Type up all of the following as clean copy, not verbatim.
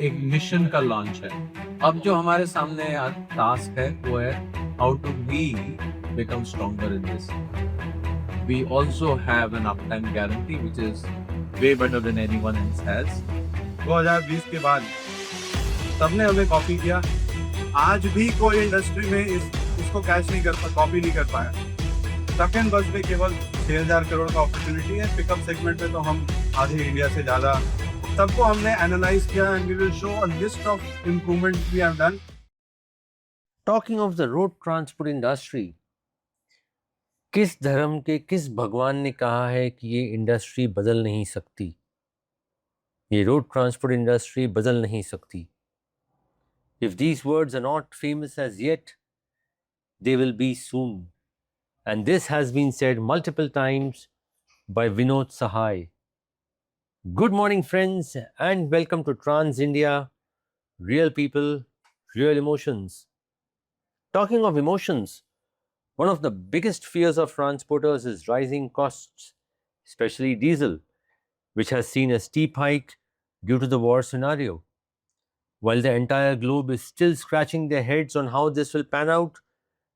एक मिशन का लॉन्च है। अब जो हमारे सामने टास्क है वो है how to we become stronger in this. We also have an uptime guarantee which is way better than anyone else has. 2020 के बाद सबने हमें कॉपी किया। आज भी कोई इंडस्ट्री में इसको कैच नहीं कर पा, कॉपी नहीं कर पाया। सेकंड बस में केवल 6,000 करोड़ का अपॉर्चुनिटी है। पिकअप सेगमेंट में तो हम आधे इंडिया से ज़्यादा। सबको हमने एनालाइज किया and we will show a list of improvement we have done. Talking of the road transport industry, किस धर्म के किस भगवान ने कहा है कि ये इंडस्ट्री बदल नहीं सकती? ये रोड ट्रांसपोर्ट इंडस्ट्री बदल नहीं सकती. If these words are not famous as yet, they will be soon. And this has been said multiple times by Vinod Sahai. Good morning, friends, and welcome to Trans India, Real People, Real Emotions. Talking of emotions, one of the biggest fears of transporters is rising costs, especially diesel, which has seen a steep hike due to the war scenario. While the entire globe is still scratching their heads on how this will pan out,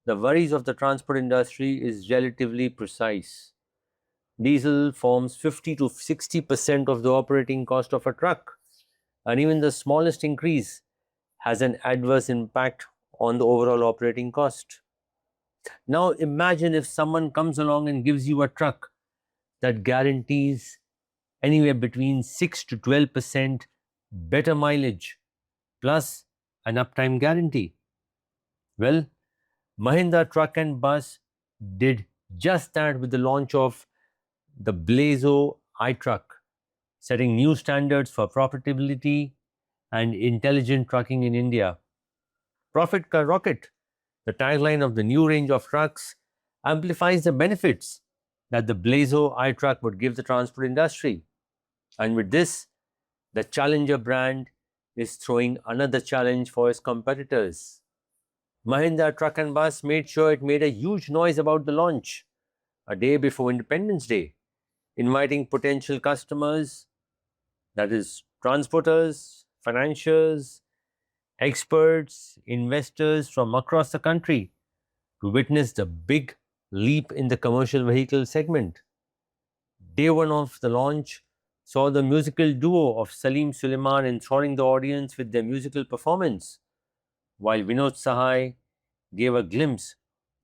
the worries of the transport industry is relatively precise. Diesel forms 50 to 60% of the operating cost of a truck, and even the smallest increase has an adverse impact on the overall operating cost. Now, imagine if someone comes along and gives you a truck that guarantees anywhere between 6 to 12% better mileage plus an uptime guarantee. Well, Mahindra Truck and Bus did just that with the launch of the Blazo iTruck, setting new standards for profitability and intelligent trucking in India. Profit Ka Rocket, the tagline of the new range of trucks, amplifies the benefits that the Blazo iTruck would give the transport industry. And with this, the Challenger brand is throwing another challenge for its competitors. Mahindra Truck and Bus made sure it made a huge noise about the launch a day before Independence Day, inviting potential customers, that is, transporters, financiers, experts, investors from across the country to witness the big leap in the commercial vehicle segment. Day one of the launch saw the musical duo of Salim Suleiman enthralling the audience with their musical performance, while Vinod Sahai gave a glimpse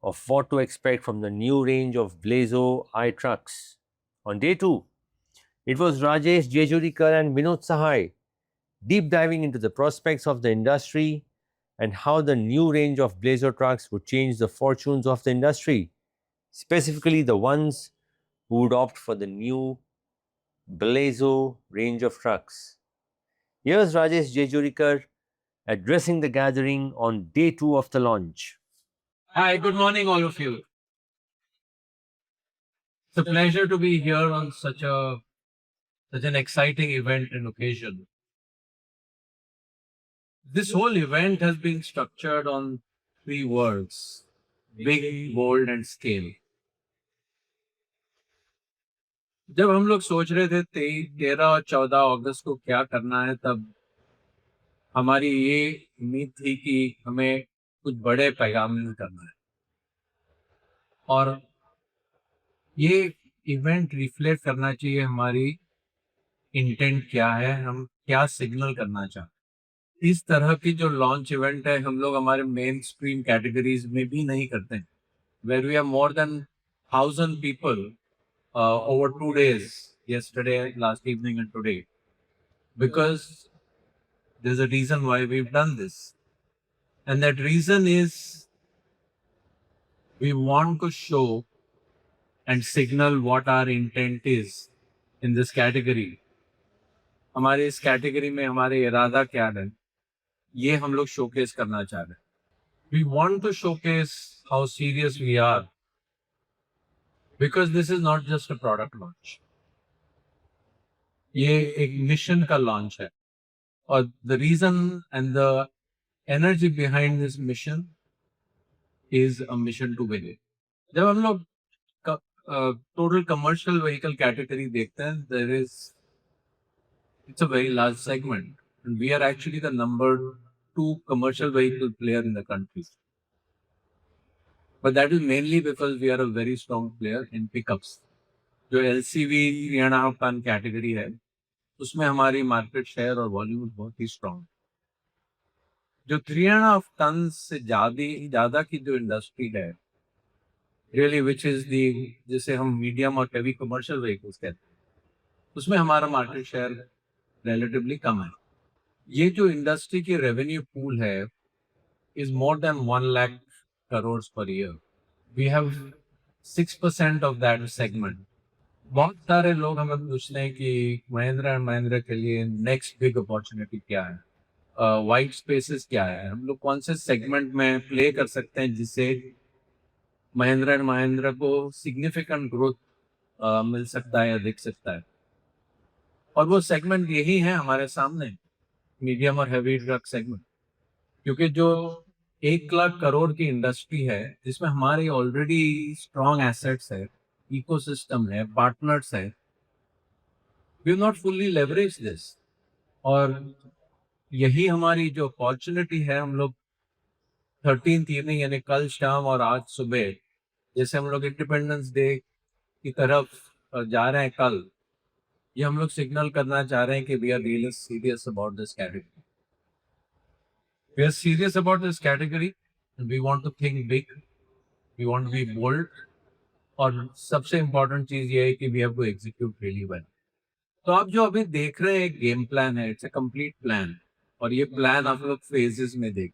of what to expect from the new range of Blazo iTrucks. On day two, it was Rajesh Jejurikar and Vinod Sahai deep diving into the prospects of the industry and how the new range of Blazo trucks would change the fortunes of the industry, specifically the ones who would opt for the new Blazo range of trucks. Here's Rajesh Jejurikar addressing the gathering on day two of the launch. Hi, good morning, all of you. It's a pleasure to be here on such an exciting event and occasion. This whole event has been structured on three words: big, bold, and scale. जब हम लोग सोच रहे थे 13 और 14 अगस्त को क्या करना है, तब हमारी ये उम्मीद थी कि हमें कुछ बड़े पैगाम करना है और ये इवेंट रिफ्लेक्ट करना चाहिए हमारी इंटेंट क्या है, हम क्या सिग्नल करना चाहते हैं। इस तरह की जो लॉन्च इवेंट है हम लोग हमारे मेन स्ट्रीम कैटेगरीज में भी नहीं करते हैं, where we have more than 1,000 people over 2 days, yesterday, last evening, and today, because there's a reason why we've done this. And that reason is we want to show and signal what our intent is in this category. हमारे इस category में हमारे इरादा क्या है, ये हम लोग शोकेस करना चाह रहे हैं. We want to showcase how serious we are, because this is not just a product launch. ये एक मिशन का लॉन्च है और the reason and the energy behind this mission is a mission to win it. जब हम लोग total commercial vehicle category देखते हैं, it's a very large segment. and we are actually the number 2 commercial vehicle player in the country. But that is mainly because we are a very strong player in pickups. जो LCV 3.5 ton category है, उसमें हमारी market share और volume बहुत ही strong. जो 3.5 ton से ज़्यादा की जो इंडस्ट्री है, रियली विच इज़ दी, जिसे हम मीडियम और हेवी कमर्शियल व्हीकल्स कहते हैं, उसमें हमारा मार्केट शेयर रिलेटिवली कम है। ये जो इंडस्ट्री की रेवेन्यू पूल है is more than 1 lakh crore per year. We have 6% of that segment. बहुत सारे लोग हमें पूछते हैं कि महिंद्रा एंड महिंद्रा के लिए नेक्स्ट बिग अपॉर्चुनिटी क्या है, वाइट स्पेसेस क्या है, हम लोग कौन से सेगमेंट में प्ले कर सकते हैं जिससे महिंद्रा एंड महिंद्रा को सिग्निफिकेंट ग्रोथ मिल सकता है या दिख सकता है। और वो सेगमेंट यही है हमारे सामने, मीडियम और हैवी ट्रक सेगमेंट। क्योंकि जो 1 लाख करोड़ की इंडस्ट्री है जिसमें हमारे ऑलरेडी स्ट्रॉन्ग एसेट्स है, इकोसिस्टम है, पार्टनर्स है, we not fully leverage this. और यही हमारी जो अपॉर्चुनिटी है, हम लोग 13th इवनिंग यानी कल शाम और आज सुबह, जैसे हम लोग इंडिपेंडेंस डे की तरफ जा रहे हैं कल, ये हम लोग सिग्नल करना चाह रहे हैं कि we are really serious about this category. We are serious about this category and we want to think big, we want to be bold, और सबसे इम्पोर्टेंट चीज ये है कि we have to execute really well। तो आप जो अभी देख रहे हैं गेम प्लान है, इट्स अ कंप्लीट प्लान, और ये प्लान आप लोग फेजेस में देख।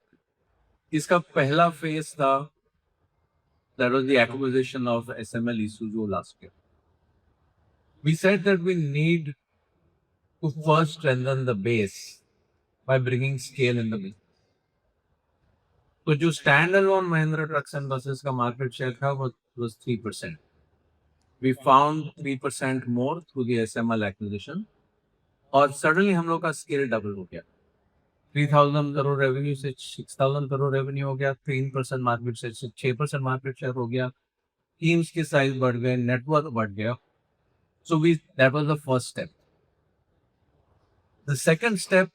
इसका पहला फेज था, that was the acquisition of SML Isuzu last year. We said that we need to first strengthen the base by bringing scale in the business. तो जो stand alone Mahindra trucks and buses का market share था वो was 3%. We found 3% more through the SML acquisition, और suddenly हम लोग का scale double हो गया। 3,000 करोड़ रेवेन्यू से 6,000 करोड़ रेवेन्यू हो गया, 3% मार्केट शेयर से 6% मार्केट शेयर हो गया, टीम्स के साइज बढ़ गए, नेटवर्क बढ़ गया। So that was the first step. The second step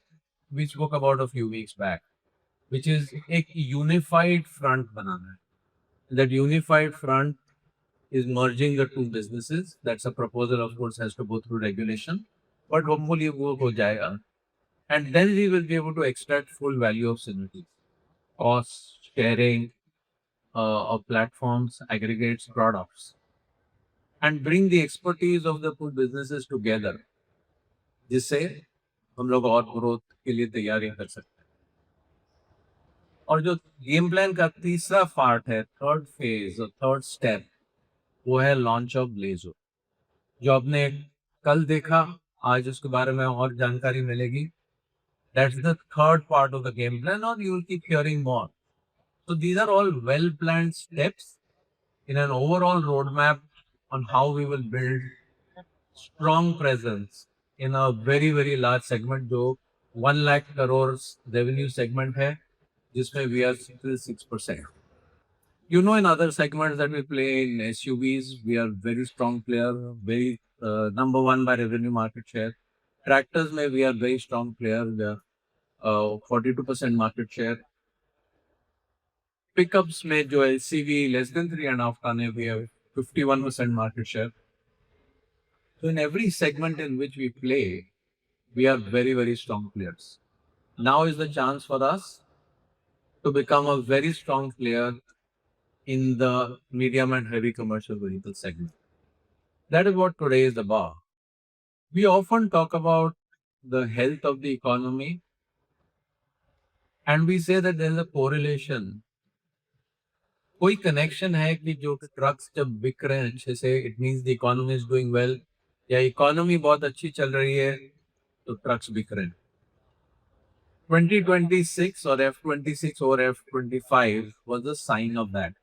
we spoke about a few weeks back, which is एक unified front बनाना है। That unified front is merging the two businesses. That's a proposal, of course, has to go through regulation, but hopefully वो हो जाएगा. And then we will be able to extract full value of synergies, cost sharing of platforms, aggregates, products, and bring the expertise of the two businesses together, जिससे हम लोग और growth के लिए तैयारियां कर सकते हैं। और जो गेम प्लान का तीसरा पार्ट है, थर्ड फेज और थर्ड स्टेप, वो है लॉन्च ऑफ ब्लेजो, जो आपने कल देखा, आज उसके बारे में और जानकारी मिलेगी। That's the third part of the game plan, or you will keep hearing more. So these are all well-planned steps in an overall roadmap on how we will build strong presence in a very, very large segment, जो 1 lakh crore revenue segment है, जिसमें we are still 6%. You know, in other segments that we play in SUVs, we are very strong player, very number one by revenue market share. Tractors में we are very strong player, we are 42% market share. Pickups में जो LCV less than 3.5 ton है, we have 51% market share. So in every segment in which we play, we are very, very strong players. Now is the chance for us to become a very strong player in the medium and heavy commercial vehicle segment. That is what today is about. We often talk about the health of the economy, and we say that there is a correlation. कोई connection है कि जो trucks जब बिक रहे हैं अच्छे से, it means the economy is doing well, या इकोनॉमी बहुत अच्छी चल रही है तो ट्रक्स बिक रहे हैं। 2026 और F26 और F25 was a sign of that.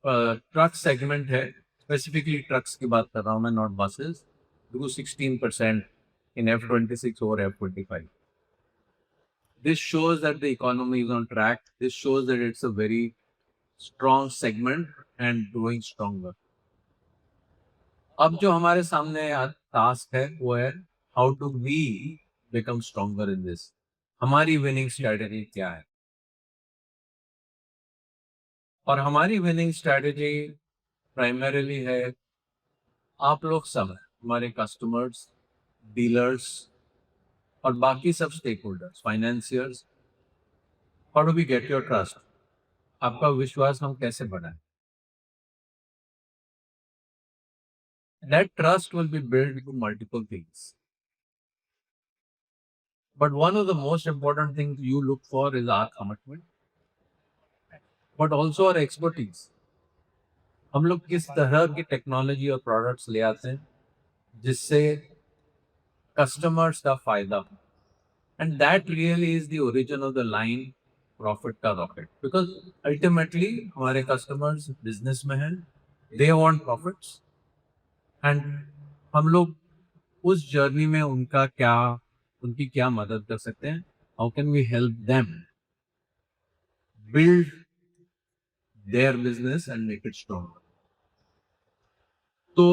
Truck segment है, स्पेसिफिकली ट्रक्स की बात कर रहा हूं मैं, not buses, grew 16% in F26 or F25. This shows that the economy is on track. This shows that it's a very strong segment and growing stronger. अब जो हमारे सामने टास्क है वो है how do we become stronger in this? हमारी winning strategy क्या है? और हमारी winning strategy primarily है आप लोग सब हैं, हमारे कस्टमर्स, डीलर्स और बाकी सब stakeholders, financiers. How do we get your trust? आपका विश्वास हम कैसे बढ़ाएं? That trust will be built through multiple things. But one of the most important things you look for is our commitment, but also our expertise. हम लोग किस तरह की टेक्नोलॉजी और प्रोडक्ट्स ले आते हैं जिससे कस्टमर्स का फायदा हो. And that really is the origin of the line profit का रॉकेट. बिकॉज अल्टीमेटली हमारे कस्टमर्स बिजनेस में हैं, दे वांट प्रॉफिट्स, एंड हम लोग उस जर्नी में उनकी क्या मदद कर सकते हैं. How can we help them build their business and make it stronger. So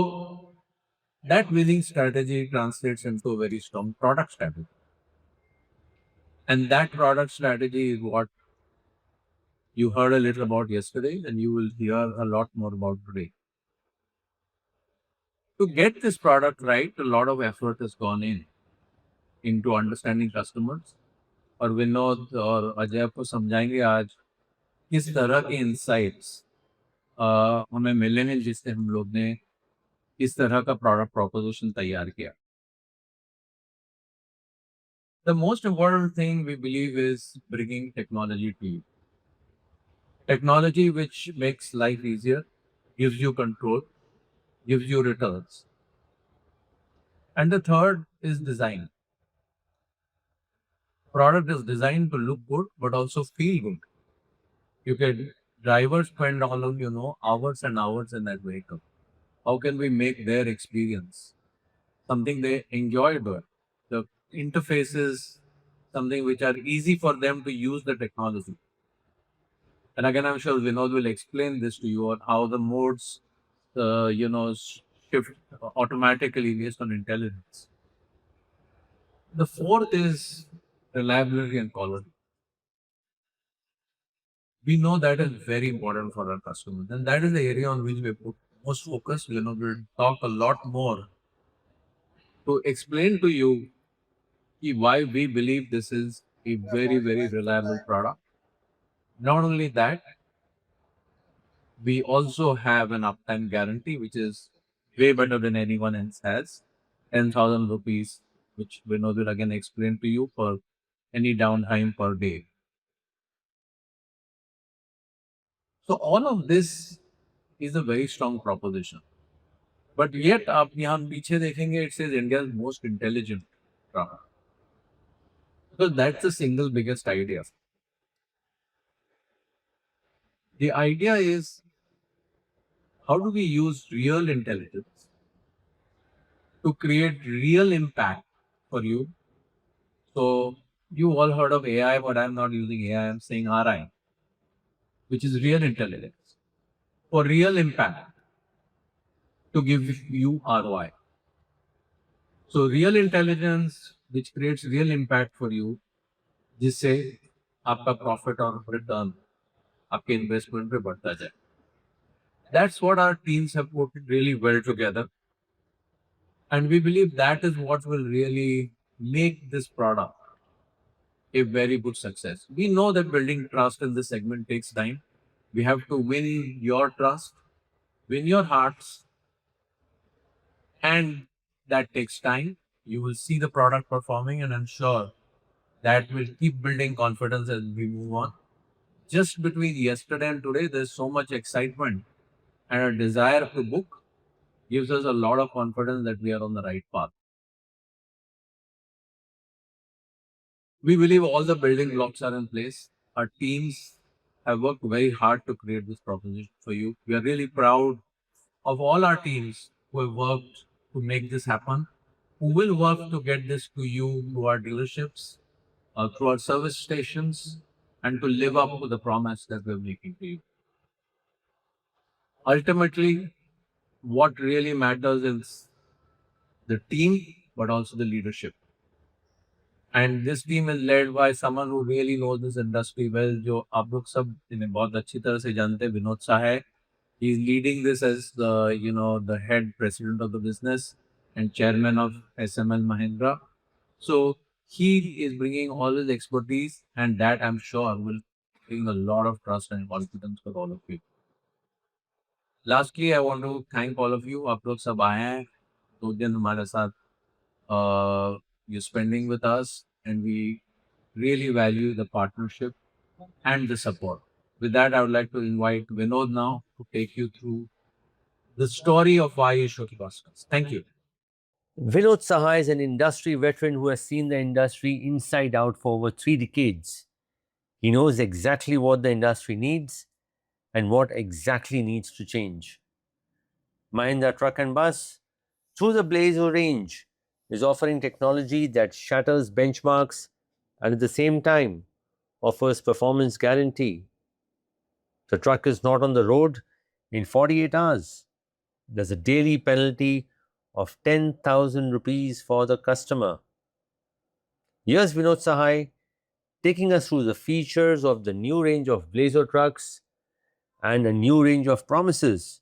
that winning strategy translates into a very strong product strategy. And that product strategy is what you heard a little about yesterday, and you will hear a lot more about today. To get this product right, a lot of effort has gone into understanding customers. और विनोद और अजय को समझाएंगे आज किस तरह के insights हमें मिले हैं जिससे हम लोग ने इस तरह का प्रोडक्ट प्रोपोजिशन तैयार किया. The most important thing we believe is bringing technology to you. Technology which makes life easier, gives you control, gives you returns. And the third is design. Product is designed to look good but also feel good. You can drivers spend all of hours and hours in that vehicle. How can we make their experience something they enjoy doing? The interfaces, something which are easy for them to use the technology. And again, I'm sure Vinod will explain this to you on how the modes, shift automatically based on intelligence. The fourth is reliability and quality. We know that is very important for our customers, and that is the area on which we put most focus. We'll talk a lot more to explain to you why we believe this is a very, very reliable product. Not only that, we also have an uptime guarantee, which is way better than anyone else has. 10,000 rupees, which Vinod will again explain to you for any downtime per day. So all of this is a very strong proposition. But yet, आप यहाँ पीछे देखेंगे, it says India's most intelligent product. Because that's the single biggest idea. The idea is, how do we use real intelligence to create real impact for you? So you all heard of AI, but I'm not using AI, I'm saying RI, which is real intelligence for real impact to give you ROI. So real intelligence which creates real impact for you, जिससे आपका profit और return आपके investment पे बढ़ता जाए. That's what our teams have put really well together. And we believe that is what will really make this product a very good success. We know that building trust in this segment takes time. We have to win your trust, win your hearts, and that takes time. You will see the product performing, and I'm sure that will keep building confidence as we move on. Just between yesterday and today, there's so much excitement and a desire to book gives us a lot of confidence that we are on the right path. We believe all the building blocks are in place. Our teams have worked very hard to create this proposition for you. We are really proud of all our teams who have worked to make this happen, who will work to get this to you through our dealerships, through our service stations, and to live up to the promise that we're making to you. Ultimately, what really matters is the team, but also the leadership. And this team is led by someone who really knows this industry well, जो आप लोग सब इन्हें बहुत अच्छी तरह से जानते हैं, विनोद शाह है. He's leading this as the head president of the business and chairman of SML Mahindra. So he is bringing all his expertise, and that I'm sure will bring a lot of trust and confidence for all of you. Lastly, I want to thank all of you. आप लोग सब आए हैं, 2 दिन हमारे साथ you're spending with us, and we really value the partnership and the support. With that, I would like to invite Vinod now to take you through the story of why you should trust us. Thank you. Vinod Saha is an industry veteran who has seen the industry inside out for over 3 decades. He knows exactly what the industry needs and what exactly needs to change. Mahindra Truck and Bus, through the Blazer range, is offering technology that shatters benchmarks and at the same time offers performance guarantee. The truck is not on the road in 48 hours. There's a daily penalty of 10,000 rupees for the customer. Here's Vinod Sahai taking us through the features of the new range of Blazer trucks and a new range of promises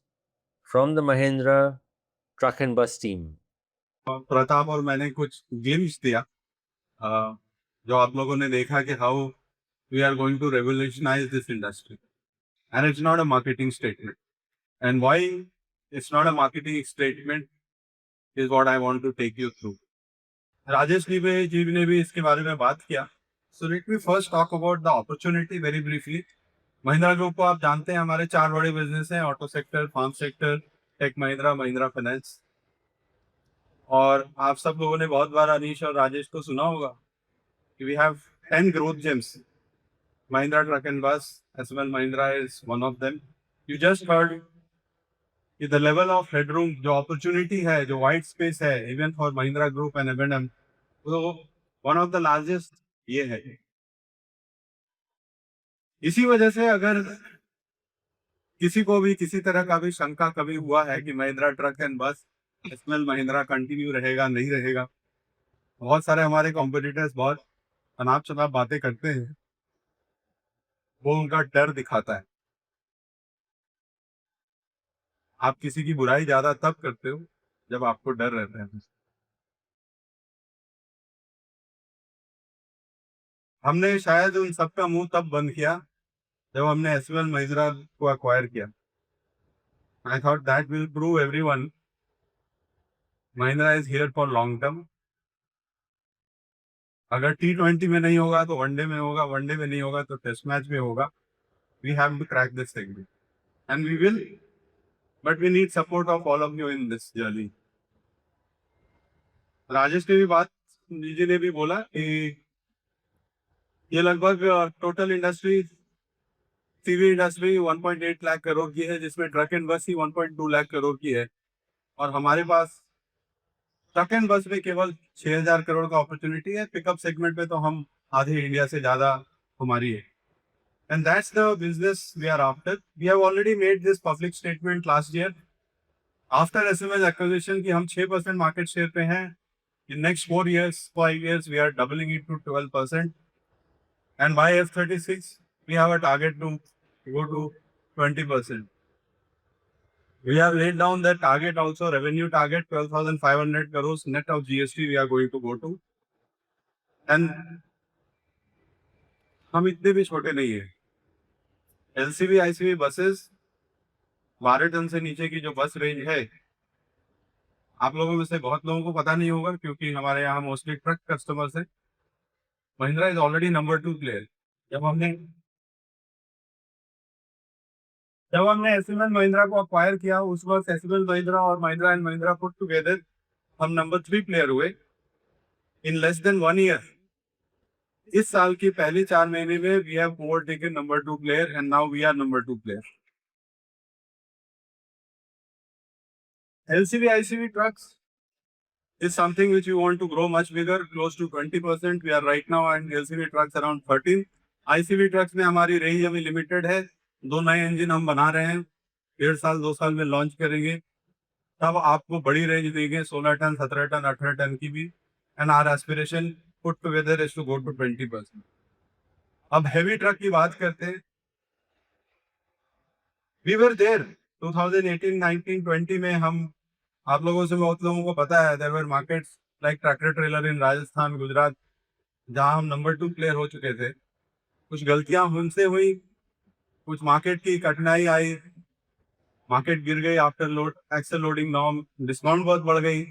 from the Mahindra Truck and Bus team. Pratap और मैंने कुछ glimpse दिया जो आप लोगों ने देखा कि how we are going to revolutionise this industry and it's not a marketing statement and why it's not a marketing statement is what I want to take you through. Rajesh ji ने भी इसके बारे में बात किया. So let me first talk about the opportunity very briefly. Mahindra group को आप जानते हैं, हमारे 4 बड़े बिजनेस हैं: auto sector, farm sector, Tech Mahindra, Mahindra finance. और आप सब लोगों ने बहुत बार अनीश और राजेश को सुना होगा कि we have 10 growth gems. Mahindra truck and bus, SML Mahindra is one of them. You just heard कि द लेवल ऑफ हेडरूम, जो अपॉर्चुनिटी है, जो वाइट स्पेस है even for Mahindra group and M, तो वन ऑफ द लार्जेस्ट ये है. इसी वजह से अगर किसी को भी किसी तरह का भी शंका कभी हुआ है कि Mahindra truck and bus, SML Mahindra continue रहेगा नहीं रहेगा, बहुत सारे हमारे कॉम्पिटिटर्स बहुत अनाप शनाप बातें करते हैं, वो उनका डर दिखाता है. आप किसी की बुराई ज्यादा तब करते हो जब आपको डर रहता है. हमने शायद उन सबका मुंह तब बंद किया जब हमने SML महिंद्रा को अक्वायर किया. I thought that will prove everyone Mahindra is here for long term. अगर T20 में नहीं होगा तो वनडे में होगा, वनडे में नहीं होगा तो टेस्ट मैच में होगा. We have to crack this segment and we will, but we need support of all of you in this journey. Rajesh ji ने भी बोला कि ये लगभग total industry, CV industry 1.8 lakh crore की है, जिसमें ट्रक एंड बस ही 1.2 लाख करोड़ की है. और हमारे पास ट्रक एंड बस में केवल 6,000 करोड़ का अपॉर्चुनिटी है. पिकअप सेगमेंट में तो हम आधे इंडिया से ज्यादा हमारी है. And that's the business we are after. We have already made this public statement last year after SML acquisition कि हम 6% मार्केट शेयर पे हैं. In next 4 years 5 years we are doubling it to 12%. And by F36 we have a target to go to 20%. We have laid down that target also, revenue target 12,500 crores net of GST we are going to go to. And हम इतने भी छोटे नहीं है. LCV ICV buses 12 ton से नीचे की जो बस रेंज है, आप लोगों में से बहुत लोगों को पता नहीं होगा क्योंकि हमारे यहाँ मोस्टली ट्रक कस्टमर्स है. Mahindra is already number 2 player. जब हमने SML महिंद्रा को अक्वायर किया, उस वक्त SML महिंद्रा और Mahindra and Mahindra put together हम नंबर 3 प्लेयर हुए. इन लेस देन 1 year, इस साल की पहली 4 महीने में we have overtaken number 2 player and now we are number 2 player. LCV ICV trucks is something which we want to grow much bigger, close to 20%. We are right now and LCV trucks around 13. ICV trucks में हमारी range अभी limited है. 2 नए engine हम बना रहे हैं, 1.5 साल 2 साल में लॉन्च करेंगे. तब आपको बड़ी रेंज देंगे 16 टन, 17 टन, 18 टन की भी, and our aspiration put together is to go to 20%। अब हैवी ट्रक की बात करते हैं। वी वर देयर 2018, 19, 20 में हम, आप लोगों से बहुत लोगों को पता है, there were markets like tractor trailer in Rajasthan, Gujarat, जहां हम नंबर 2 प्लेयर हो चुके थे। कुछ गलतियां हमसे हुई, कुछ मार्केट की कठिनाई आई, मार्केट गिर गई after load axle loading norm, discount बहुत बढ़ गई,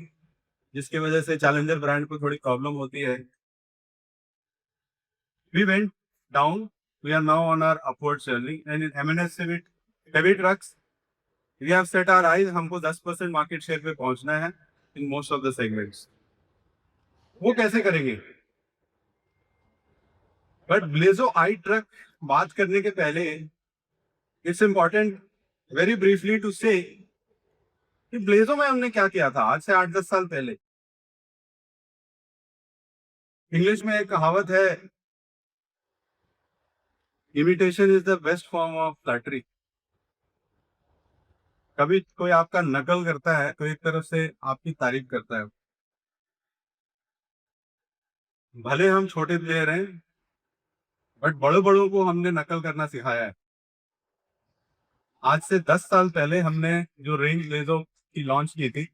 जिसकी वजह से चैलेंजर ब्रांड को थोड़ी प्रॉब्लम होती है। We went down, we are now on our upward journey, and in MNS से heavy trucks we have set our eyes, हमको 10% मार्केट शेयर पे पहुंचना है in most of the segments. वो कैसे करेंगे? बट ब्लेजो आई ट्रक बात करने के पहले it's important very briefly to say कि ब्लेजो में हमने क्या किया था आज से 8-10 साल पहले। इंग्लिश में एक कहावत है, imitation is the best form of flattery. कभी कोई आपका नकल करता है तो एक तरफ से आपकी तारीफ करता है। भले हम छोटे प्लेयर हैं, बट बड़ों बड़ों को हमने नकल करना सिखाया है। आज से 10 साल पहले हमने जो रेंज ब्लेजो की लॉन्च की थी,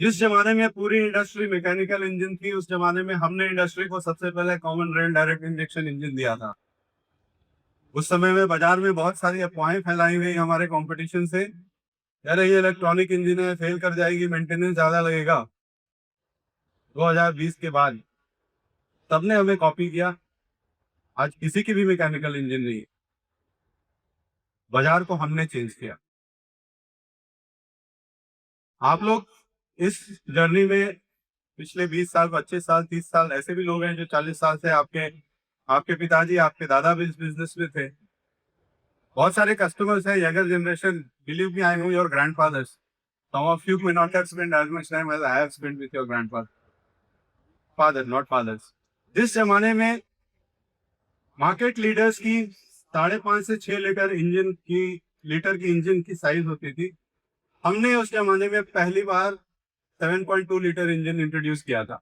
जिस जमाने में पूरी इंडस्ट्री मैकेनिकल इंजन थी, उस जमाने में हमने इंडस्ट्री को सबसे पहले common rail direct injection engine दिया था। उस समय में बाजार में बहुत सारी अफवाहें फैलाई हुई हमारे कंपटीशन से, अरे ये इलेक्ट्रॉनिक इंजन है, फेल कर जाएगी, मेंटेनेंस ज्यादा लगेगा। 2020 के बाद सबने हमें कॉपी किया। आज किसी की भी मैकेनिकल इंजन नहीं है, बाजार को हमने चेंज किया। आप लोग इस जर्नी में पिछले 20 साल, 25 साल, 30 साल, ऐसे भी लोग हैं जो 40 साल से आपके पिताजी, आपके दादा भी इस बिजनेस में थे। बहुत सारे कस्टमर्स हैं, younger generation, believe me, I know your grandfathers, some of you may not have spent as much time as I have spent with your grandfather, father, not fathers। जिस जमाने में मार्केट लीडर्स की 5.5 से 6 litre की engine की size होती थी, हमने उस जमाने में पहली बार 7.2 लीटर इंजन इंट्रोड्यूस किया था।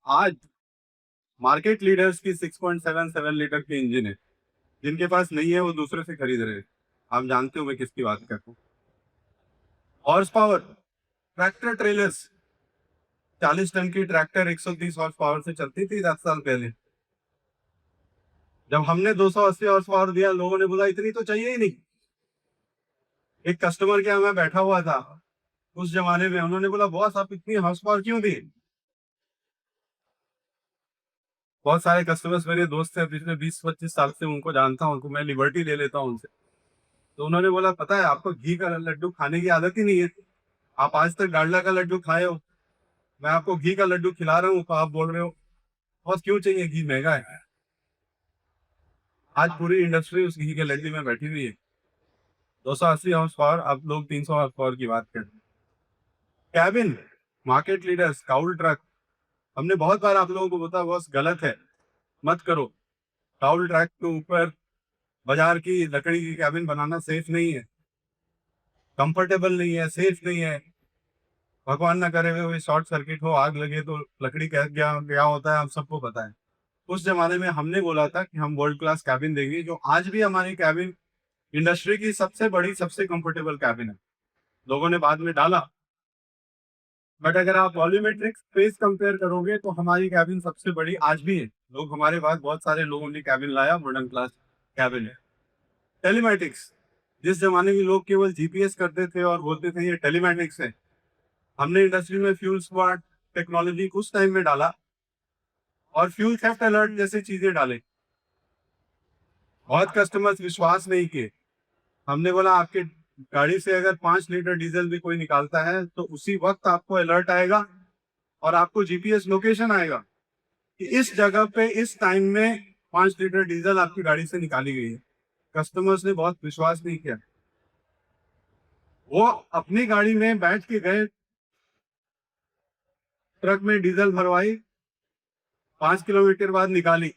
आज मार्केट लीडर्स की 6.77 लीटर की इंजन है। जिनके पास नहीं है वो दूसरे से खरीद रहे हैं। आप जानते हो मैं किसकी बात करता हूँ। Horse power, tractor trailers, 40 tonne की ट्रैक्टर 130 हॉर्स पावर से चलती थी 10 साल पहले। जब हमने 280 हॉर्स पावर दिया, लोगों ने बोला इतनी तो चाहिए ही नहीं। एक कस्टमर के यहाँ मैं बैठा हुआ था उस जमाने में, उन्होंने बोला बॉस आप इतनी हॉर्स पावर क्यों दी? बहुत सारे कस्टमर्स मेरे दोस्त हैं, पिछले 20-25 साल से उनको जानता हूँ, उनको मैं लिबर्टी ले लेता हूँ उनसे। तो उन्होंने बोला पता है आपको घी का लड्डू खाने की आदत ही नहीं है, आप आज तक डालडा का लड्डू खाए हो, मैं आपको घी का लड्डू खिला रहा हूँ तो आप बोल रहे हो बस क्यों चाहिए, घी महंगा है। आज पूरी इंडस्ट्री उस घी के लड्डू में बैठी हुई है। 280 हॉर्स पावर, आप लोग 300 हॉर्स पावर की बात करते हैं। Cabin, market leader, cowl truck, हमने बहुत बार आप लोगों को बताया बॉस गलत है, मत करो। काउल ट्रक के ऊपर बाजार की लकड़ी की कैबिन बनाना सेफ नहीं है, कंफर्टेबल नहीं है, सेफ नहीं है। भगवान ना करे हुए शॉर्ट सर्किट हो, आग लगे तो लकड़ी क्या होता है हम सबको पता है। उस जमाने में हमने बोला था कि हम वर्ल्ड क्लास कैबिन देंगे, जो आज भी हमारी कैबिन इंडस्ट्री की सबसे बड़ी, सबसे कंफर्टेबल कैबिन है। लोगों ने बाद में डाला, बट अगर आप वॉल्यूमेट्रिक स्पेस कंपेयर करोगे तो हमारी कैबिन सबसे बड़ी आज भी है। लोग हमारे पास बहुत सारे लोगों ने कैबिन लाया, मॉडर्न क्लास कैबिन है। टेलीमेटिक्स, जिस जमाने में लोग केवल जीपीएस करते थे और बोलते थे ये टेलीमेटिक्स है, हमने इंडस्ट्री में फ्यूल स्मार्ट टेक्नोलॉजी उस टाइम में डाला और फ्यूल थेफ्ट अलर्ट जैसी चीजें डाले। बहुत कस्टमर्स विश्वास नहीं किए। हमने बोला आपके गाड़ी से अगर 5 लीटर डीजल भी कोई निकालता है तो उसी वक्त आपको अलर्ट आएगा और आपको जीपीएस लोकेशन आएगा कि इस जगह पे इस टाइम में 5 लीटर डीजल आपकी गाड़ी से निकाली गई है। कस्टमर्स ने बहुत विश्वास नहीं किया, वो अपनी गाड़ी में बैठ के गए, ट्रक में डीजल भरवाई, 5 किलोमीटर बाद निकाली,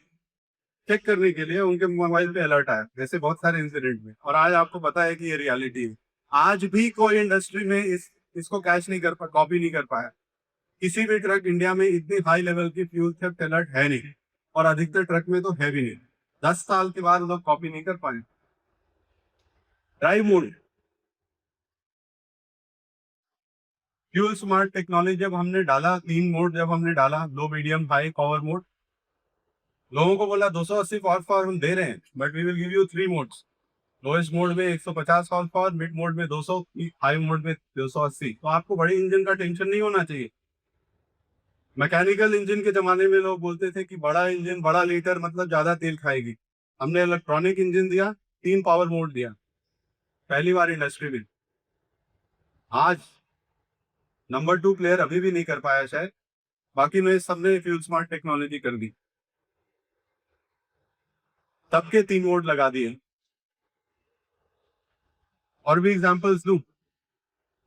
चेक करने के लिए उनके मोबाइल पे अलर्ट आया, जैसे बहुत सारे इंसिडेंट में। और आज आपको पता है कि ये रियलिटी है। आज भी कोई इंडस्ट्री में इसको कैच नहीं कर पा, कॉपी नहीं कर पाया। किसी भी ट्रक इंडिया में इतनी हाई लेवल की फ्यूल थेफ्ट अलर्ट है नहीं, और अधिकतर ट्रक में तो है भी नहीं। 10 साल के बाद लोग कॉपी नहीं कर पाए। Drive mode, fuel smart technology जब हमने डाला, 3 मोड जब हमने डाला, लो मीडियम हाई पावर मोड, लोगों को बोला 280 हॉर्स पावर हम दे रहे हैं, but we will give you 3 modes. Lowest mode में 150 हॉर्स पावर, मिड मोड में 200, हाई मोड में 280। तो आपको बड़ी इंजन का टेंशन नहीं होना चाहिए। मैकेनिकल इंजन के जमाने में लोग बोलते थे कि बड़ा इंजन बड़ा लीटर मतलब ज्यादा तेल खाएगी। हमने इलेक्ट्रॉनिक इंजन दिया, 3 पावर मोड दिया, पहली बार इंडस्ट्री में। आज नंबर 2 प्लेयर अभी भी नहीं कर पाया शायद, बाकी में सबने फ्यूल स्मार्ट टेक्नोलॉजी कर दी, सबके 3 मोड लगा दिए। और भी एग्जांपल्स दूं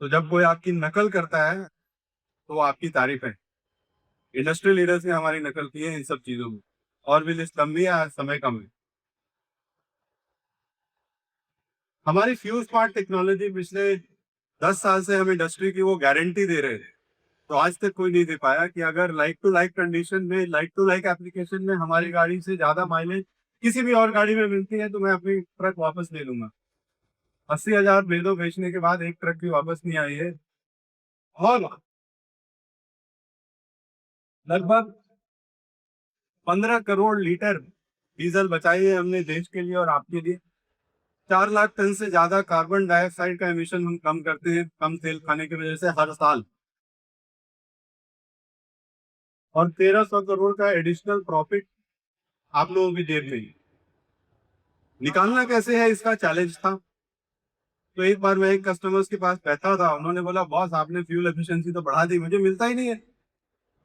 तो जब कोई आपकी नकल करता है तो वो आपकी तारीफ है। इंडस्ट्रियल लीडर्स ने हमारी नकल की है इन सब चीजों में, और भी लिस्ट लंबी है, आज समय कम है। हमारी फ्यूल स्मार्ट टेक्नोलॉजी पिछले 10 साल से हम इंडस्ट्री की वो गारंटी दे रहे थे, तो आज तक कोई नहीं दे पाया कि अगर लाइक टू लाइक कंडीशन में, लाइक टू लाइक एप्लीकेशन में हमारी गाड़ी से ज्यादा माइलेज किसी भी और गाड़ी में मिलती है तो मैं अपनी ट्रक वापस ले लूंगा। 80,000 ब्लेजो बेचने के बाद एक ट्रक भी वापस नहीं आई है। और लगभग 15 करोड़ लीटर डीजल बचाई है हमने देश के लिए और आपके लिए। 4 लाख टन से ज्यादा कार्बन डाइऑक्साइड का एमिशन हम कम करते हैं कम तेल खाने की वजह से हर साल। और 1300 करोड़ का एडिशनल प्रॉफिट आप लोगों की जेब में। निकालना कैसे है इसका चैलेंज था। तो एक बार मैं एक कस्टमर्स के पास बैठा था, उन्होंने बोला बॉस आपने फ्यूल एफिशिएंसी तो बढ़ा दी, मुझे मिलता ही नहीं है।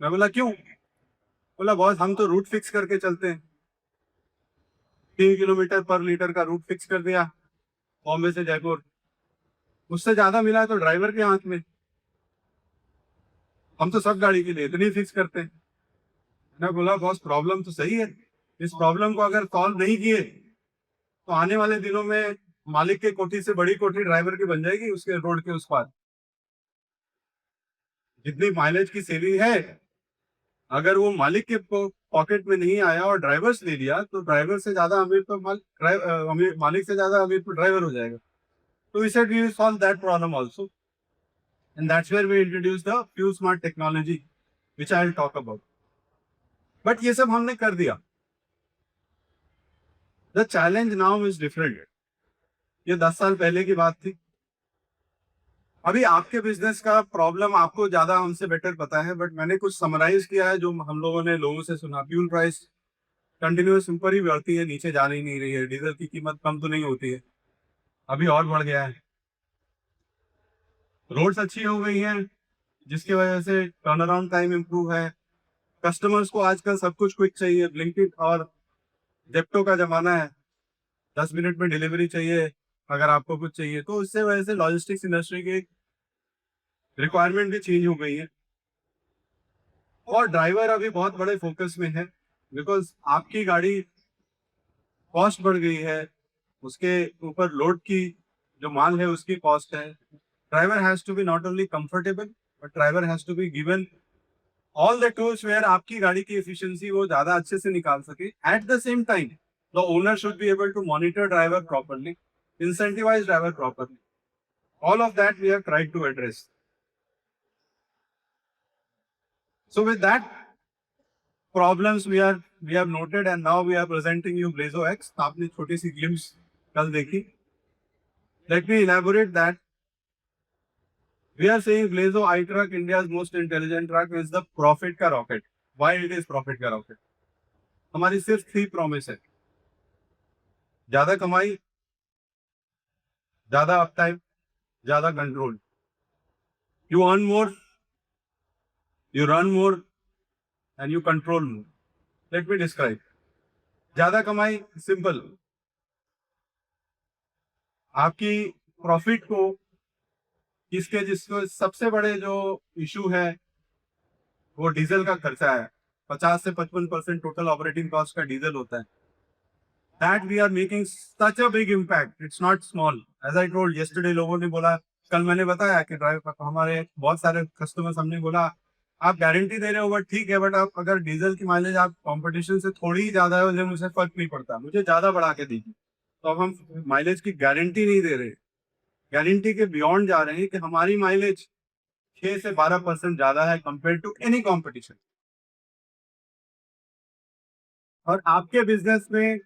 मैं बोला क्यों? बोला बॉस हम तो रूट फिक्स करके चलते हैं, 3 किलोमीटर पर लीटर का रूट फिक्स कर दिया बॉम्बे से जयपुर, उससे ज्यादा मिला तो ड्राइवर के हाथ में, हम तो सब गाड़ी के लिए इतनी फिक्स करते हैं। मैं बोला बॉस प्रॉब्लम तो सही है, इस प्रॉब्लम को अगर सॉल्व नहीं किए तो आने वाले दिनों में मालिक के कोठी से बड़ी कोठी ड्राइवर की बन जाएगी उसके रोड के उस पार। जितनी माइलेज की सेविंग है, अगर वो मालिक के पॉकेट में नहीं आया और ड्राइवर्स ले लिया तो ड्राइवर से ज्यादा अमीर तो मालिक से ज्यादा अमीर तो ड्राइवर हो जाएगा। तो we said we will solve that problem also, and that's where we introduce the fuel smart technology which I will talk about. But ये सब हमने कर दिया। The challenge now is different. ये 10 साल पहले की बात थी। अभी आपके बिजनेस का प्रॉब्लम आपको ज्यादा हमसे बेटर पता है, बट मैंने कुछ समराइज किया है जो हम लोगों ने लोगों से सुना। फ्यूल प्राइस कंटिन्यूस ऊपर ही बढ़ती है, नीचे जा नहीं रही है। डीजल की कीमत कम तो नहीं होती है, अभी और बढ़ गया है। रोड्स अच्छी हो गई हैं जिसकी वजह से टर्न अराउंड टाइम इम्प्रूव है। कस्टमर्स को आजकल सब कुछ क्विक चाहिए, ब्लिंकिट और जेप्टो का जमाना है, 10 मिनट में डिलीवरी चाहिए अगर आपको कुछ चाहिए। तो इससे वजह से लॉजिस्टिक्स इंडस्ट्री की रिक्वायरमेंट भी चेंज हो गई है। और ड्राइवर अभी बहुत बड़े फोकस में है, बिकॉज आपकी गाड़ी कॉस्ट बढ़ गई है, उसके ऊपर लोड की जो मांग है उसकी कॉस्ट है। Driver has to be not only comfortable but driver has to be given all the tools where आपकी गाड़ी की एफिशिएंसी वो ज्यादा अच्छे से निकाल सके। At the same time the owner should be able to monitor driver properly, incentivize driver properly. All of that we have tried to address. So with that problems we have noted and now we are presenting you Blazo X. आपने छोटी सी glimpse कल देखी. Let me elaborate that. We are saying Blazo iTruck, India's most intelligent truck, is the profit का rocket. Why it is profit का rocket? हमारी सिर्फ 3 promise है. ज्यादा कमाई, ज्यादा अपटाइम, ज्यादा control. You earn more, you run more, and you control more. Let me describe. ज्यादा कमाई सिंपल, आपकी प्रॉफिट को जिसको सबसे बड़े जो इशू है वो डीजल का खर्चा है। 50 से 55% टोटल ऑपरेटिंग कॉस्ट का डीजल होता है। that we are making such a big impact. It's not small. As I told yesterday, लोगों ने बोला, कल मैंने बताया कि ड्राइवर हमारे बहुत सारे कस्टमर्स हमने बोला आप गारंटी दे रहे हो बट ठीक है, बट आप अगर डीजल की माइलेज आप कंपटीशन से थोड़ी ही ज्यादा है मुझे मुझसे फर्क नहीं पड़ता, मुझे ज्यादा बढ़ा के दीजिए। तो अब हम माइलेज की गारंटी नहीं दे रहे, गारंटी के बियॉन्ड जा रहे हैं कि हमारी माइलेज 6 से 12% ज्यादा है कंपेयर टू एनी कंपटीशन। और आपके बिजनेस में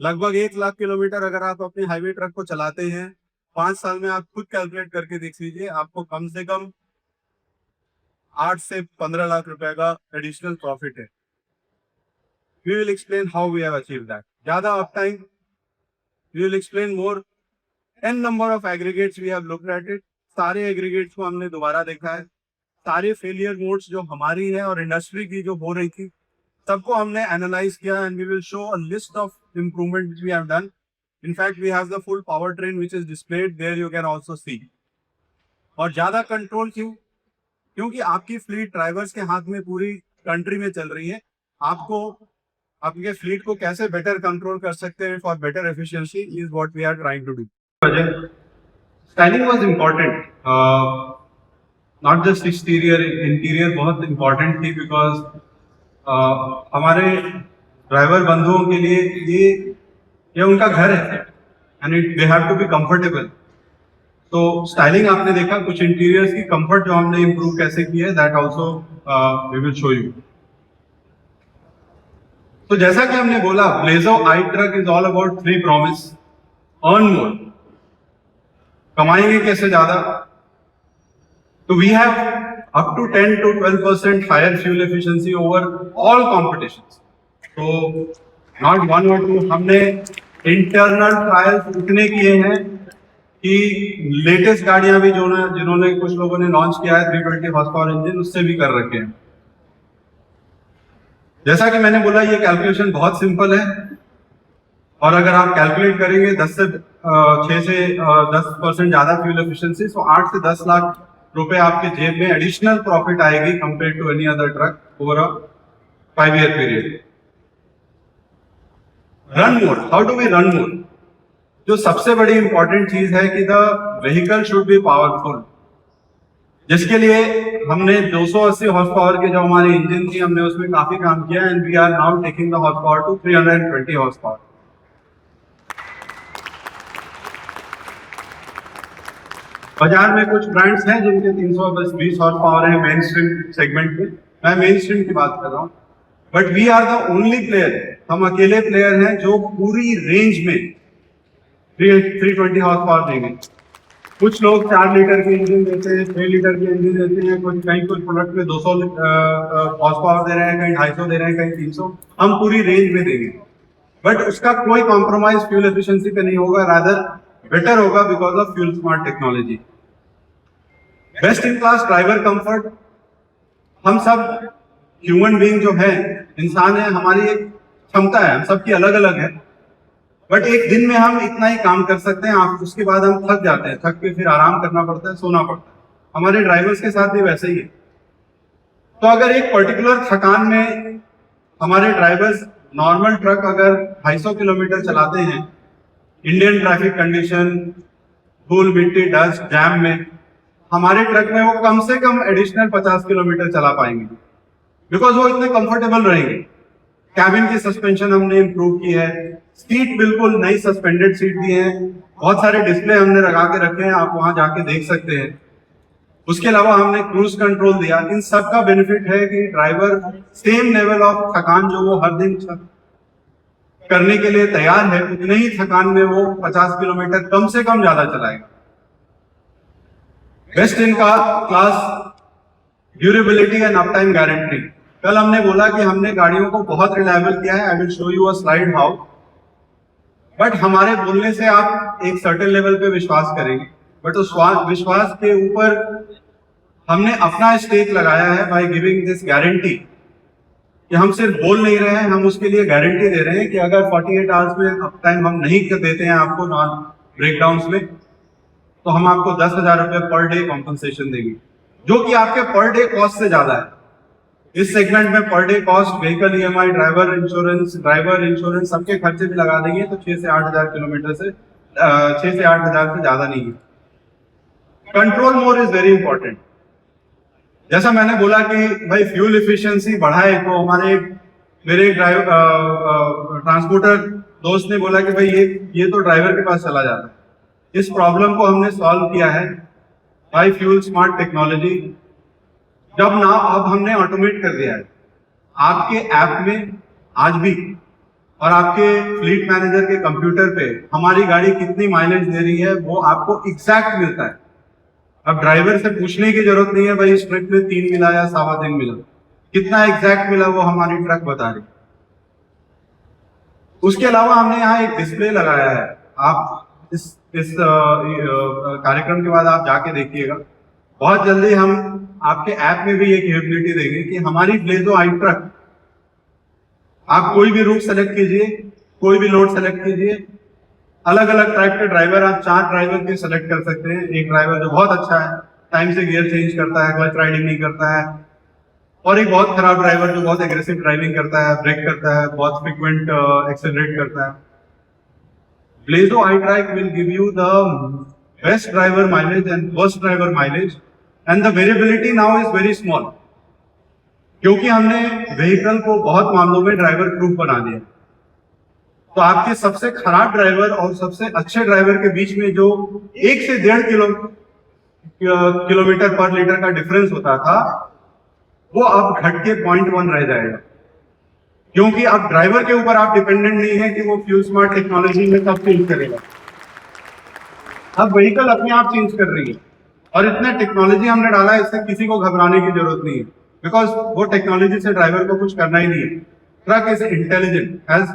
लगभग 1 लाख किलोमीटर अगर आप अपने हाईवे ट्रक को चलाते हैं, 5 साल में आप खुद कैलकुलेट करके देख लीजिए, आपको कम से कम 8 से 15 लाख रुपए का एडिशनल प्रॉफिट है। We will explain how we have achieve that. ज्यादा up time, we will explain more an number of aggregates we have looked at it. सारे एग्रीगेट्स को हमने दोबारा देखा है, सारे फेलियर मोड्स जो हमारी है और इंडस्ट्री की जो हो रही थी सबको हमने एनालाइज किया and we will show a list of improvement which we have done. In fact, we have the full powertrain which is displayed there. You can also see. और ज्यादा कंट्रोल क्यों? क्योंकि आपकी फ्लीट ड्राइवर्स के हाथ में पूरी कंट्री में चल रही है। आपको आपके फ्लीट को कैसे बेटर कंट्रोल कर सकते हैं for better efficiency is what we are trying to do. Styling was important, not just exterior, interior बहुत इम्पोर्टेंट थी बिकॉज हमारे ड्राइवर बंधुओं के लिए ये उनका घर है and they have to be comfortable. तो स्टाइलिंग आपने देखा, कुछ इंटीरियर्स की कंफर्ट जो हमने इंप्रूव कैसे की है that also we will show you. तो जैसा कि हमने बोला, Blazo I truck is all about 3 promise. Earn more, कमाएंगे कैसे ज्यादा। तो we have up to 10 to 12% higher fuel efficiency over all competitions. तो नॉट 1 or 2, हमने इंटरनल ट्रायल्स इतने किए हैं कि लेटेस्ट गाड़ियां भी जो जिन्होंने कुछ लोगों ने लॉन्च किया है 320 हॉर्स पावर इंजन, उससे भी कर रखे हैं। जैसा कि मैंने बोला, ये कैलकुलेशन बहुत सिंपल है और अगर आप कैलकुलेट करेंगे 6 से 10% ज्यादा फ्यूल एफिशिएंसी, तो 8 से 10 लाख रुपए आपके जेब में एडिशनल प्रॉफिट आएगी compare to any other truck over a 5-year period. Run more, how do we run more? जो सबसे बड़ी इंपॉर्टेंट चीज है कि the vehicle should be powerful, जिसके लिए हमने 280 हॉर्स पावर के जो हमारे इंजन थी हमने उसमें काफी काम किया and we are now taking the horse power to 320 horse power. बाजार में कुछ ब्रांड्स हैं जिनके 320 हॉर्स पावर है मेन स्ट्रीम सेगमेंट में, मैं मेन स्ट्रीम की बात कर रहा हूँ, but we are the only player, हम अकेले प्लेयर हैं जो पूरी रेंज में 320 हॉर्स पावर देंगे। कुछ लोग 4 लीटर के इंजन देते हैं, 6 लीटर के इंजन देते हैं, कुछ प्रोडक्ट में 200 हॉर्स पावर दे रहे हैं, कहीं 250 दे रहे हैं, कहीं 300, हम पूरी रेंज में देंगे। बट उसका कोई कॉम्प्रोमाइज फ्यूल एफिशिएंसी पे नहीं होगा, रादर बेटर होगा because of fuel smart technology. Best in class driver comfort, हम सब ह्यूमन बीइंग जो है, इंसान है, हमारी एक क्षमता है, हम सबकी अलग अलग है, बट एक दिन में हम इतना ही काम कर सकते हैं, आप उसके बाद हम थक जाते हैं, थक के फिर आराम करना पड़ता है, सोना पड़ता है। हमारे ड्राइवर्स के साथ भी वैसे ही है। तो अगर एक पर्टिकुलर थकान में हमारे ड्राइवर्स नॉर्मल ट्रक अगर 250 किलोमीटर चलाते हैं, इंडियन ट्रैफिक कंडीशन, धूल मिट्टी डस्ट जैम में, हमारे ट्रक में वो कम से कम एडिशनल 50 किलोमीटर चला पाएंगे बिकॉज वो इतने कंफर्टेबल रहेंगे। कैबिन की सस्पेंशन हमने इंप्रूव की है, सीट बिल्कुल नई सस्पेंडेड सीट दी है, बहुत सारे डिस्प्ले हमने लगा के रखे हैं, आप वहां जाके देख सकते हैं। उसके अलावा हमने क्रूज कंट्रोल दिया। इन सब का बेनिफिट है कि ड्राइवर सेम लेवल ऑफ थकान जो वो हर दिन करने के लिए तैयार है, उतने ही थकान में वो 50 किलोमीटर कम से कम ज्यादा चलाएगा। Best in class durability and up time guarantee. कल हमने बोला कि हमने गाड़ियों को बहुत रिलायबल किया है, I will show you a slide how, but हमारे बोलने से आप एक सर्टेन लेवल पे विश्वास करेंगे, बट उस विश्वास के ऊपर हमने अपना स्टेक लगाया है बाय गिविंग दिस गारंटी, कि हम सिर्फ बोल नहीं रहे हैं, हम उसके लिए गारंटी दे रहे हैं कि अगर 48 आवर्स में अप टाइम हम नहीं देते हैं आपको नॉन ब्रेकडाउन्स में, तो हम आपको 10,000 रुपए पर डे कॉम्पनसेशन देंगे, जो कि आपके पर डे कॉस्ट से ज्यादा है। इस सेगमेंट में per day cost, vehicle EMI, driver insurance सबके खर्चे भी लगा देंगे तो 6 से 8 हज़ार किलोमीटर से 6 से 8 हज़ार से ज्यादा नहीं है। Control more is very important. जैसा मैंने बोला कि भाई फ्यूल एफिशिएंसी बढ़ाए, तो मेरे ट्रांसपोर्टर दोस्त ने बोला कि भाई ये तो ड्राइवर के पास चला जाता है। इस प्रॉब्लम को हमने सॉल्व किया है बाय फ्यूल स्मार्ट टेक्नोलॉजी। अब हमने ऑटोमेट कर दिया है आपके ऐप में आज भी, और आपके फ्लीट मैनेजर के कंप्यूटर पे हमारी गाड़ी कितनी माइलेज दे रही है वो आपको एग्जैक्ट मिलता है। अब ड्राइवर से पूछने की जरूरत नहीं है भाई इस ट्रिप में 3 मिला या 3.25 मिला, कितना एग्जैक्ट मिला वो हमारी ट्रक बता रही। उसके अलावा हमने यहाँ एक डिस्प्ले लगाया है, आप इस कार्यक्रम के बाद आप जाके देखिएगा। बहुत जल्दी हम आपके ऐप में भी ये कैपेबिलिटी देंगे कि हमारी ब्लेजो आई ट्रक, आप कोई भी रूट सेलेक्ट कीजिए, कोई भी लोड सेलेक्ट कीजिए, अलग अलग टाइप के ड्राइवर, आप 4 ड्राइवर के सेलेक्ट कर सकते हैं। एक ड्राइवर जो बहुत अच्छा है, टाइम से गियर चेंज करता है, क्लच राइडिंग नहीं करता है, और एक बहुत खराब ड्राइवर जो बहुत एग्रेसिव ड्राइविंग करता है, ब्रेक करता है, बहुत फ्रीक्वेंट एक्सेलरेट करता है। ब्लेजो आई track will give you the best driver mileage and worst driver mileage, and the variability now is very small, क्योंकि हमने व्हीकल को बहुत मामलों में ड्राइवर प्रूफ बना दिया। तो आपके सबसे खराब ड्राइवर और सबसे अच्छे ड्राइवर के बीच में जो 1 से 1.5 किलोमीटर पर लीटर का डिफरेंस होता था, वो अब घट के 0.1 रह जाएगा, क्योंकि अब ड्राइवर के ऊपर आप डिपेंडेंट नहीं है कि वो फ्यूल स्मार्ट टेक्नोलॉजी में कब चेंज करेगा। अब व्हीकल अपने आप चेंज कर रही है, और इतना टेक्नोलॉजी हमने डाला है, इससे किसी को घबराने की जरूरत नहीं है, बिकॉज वो टेक्नोलॉजी से ड्राइवर को कुछ करना ही नहीं है। Truck is intelligent, as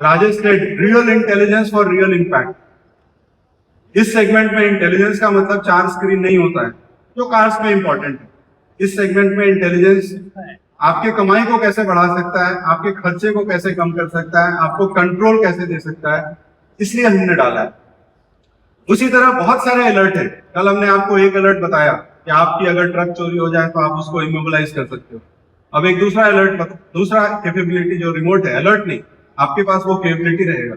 Rajesh said, real intelligence for real impact. इस सेगमेंट में इंटेलिजेंस का मतलब 4 स्क्रीन नहीं होता है जो कार्स में इंपॉर्टेंट है। इस सेगमेंट में इंटेलिजेंस आपके कमाई को कैसे बढ़ा सकता है, आपके खर्चे को कैसे कम कर सकता है, आपको कंट्रोल कैसे दे सकता है, इसलिए हमने डाला है। उसी तरह बहुत सारे अलर्ट है। कल हमने आपको एक अलर्ट बताया कि आपकी अगर ट्रक चोरी हो जाए तो आप उसको इमोबिलाइज कर सकते हो। अब एक दूसरा अलर्ट, दूसरा कैपेबिलिटी जो रिमोट है, अलर्ट नहीं, आपके पास वो कैपेबिलिटी रहेगा।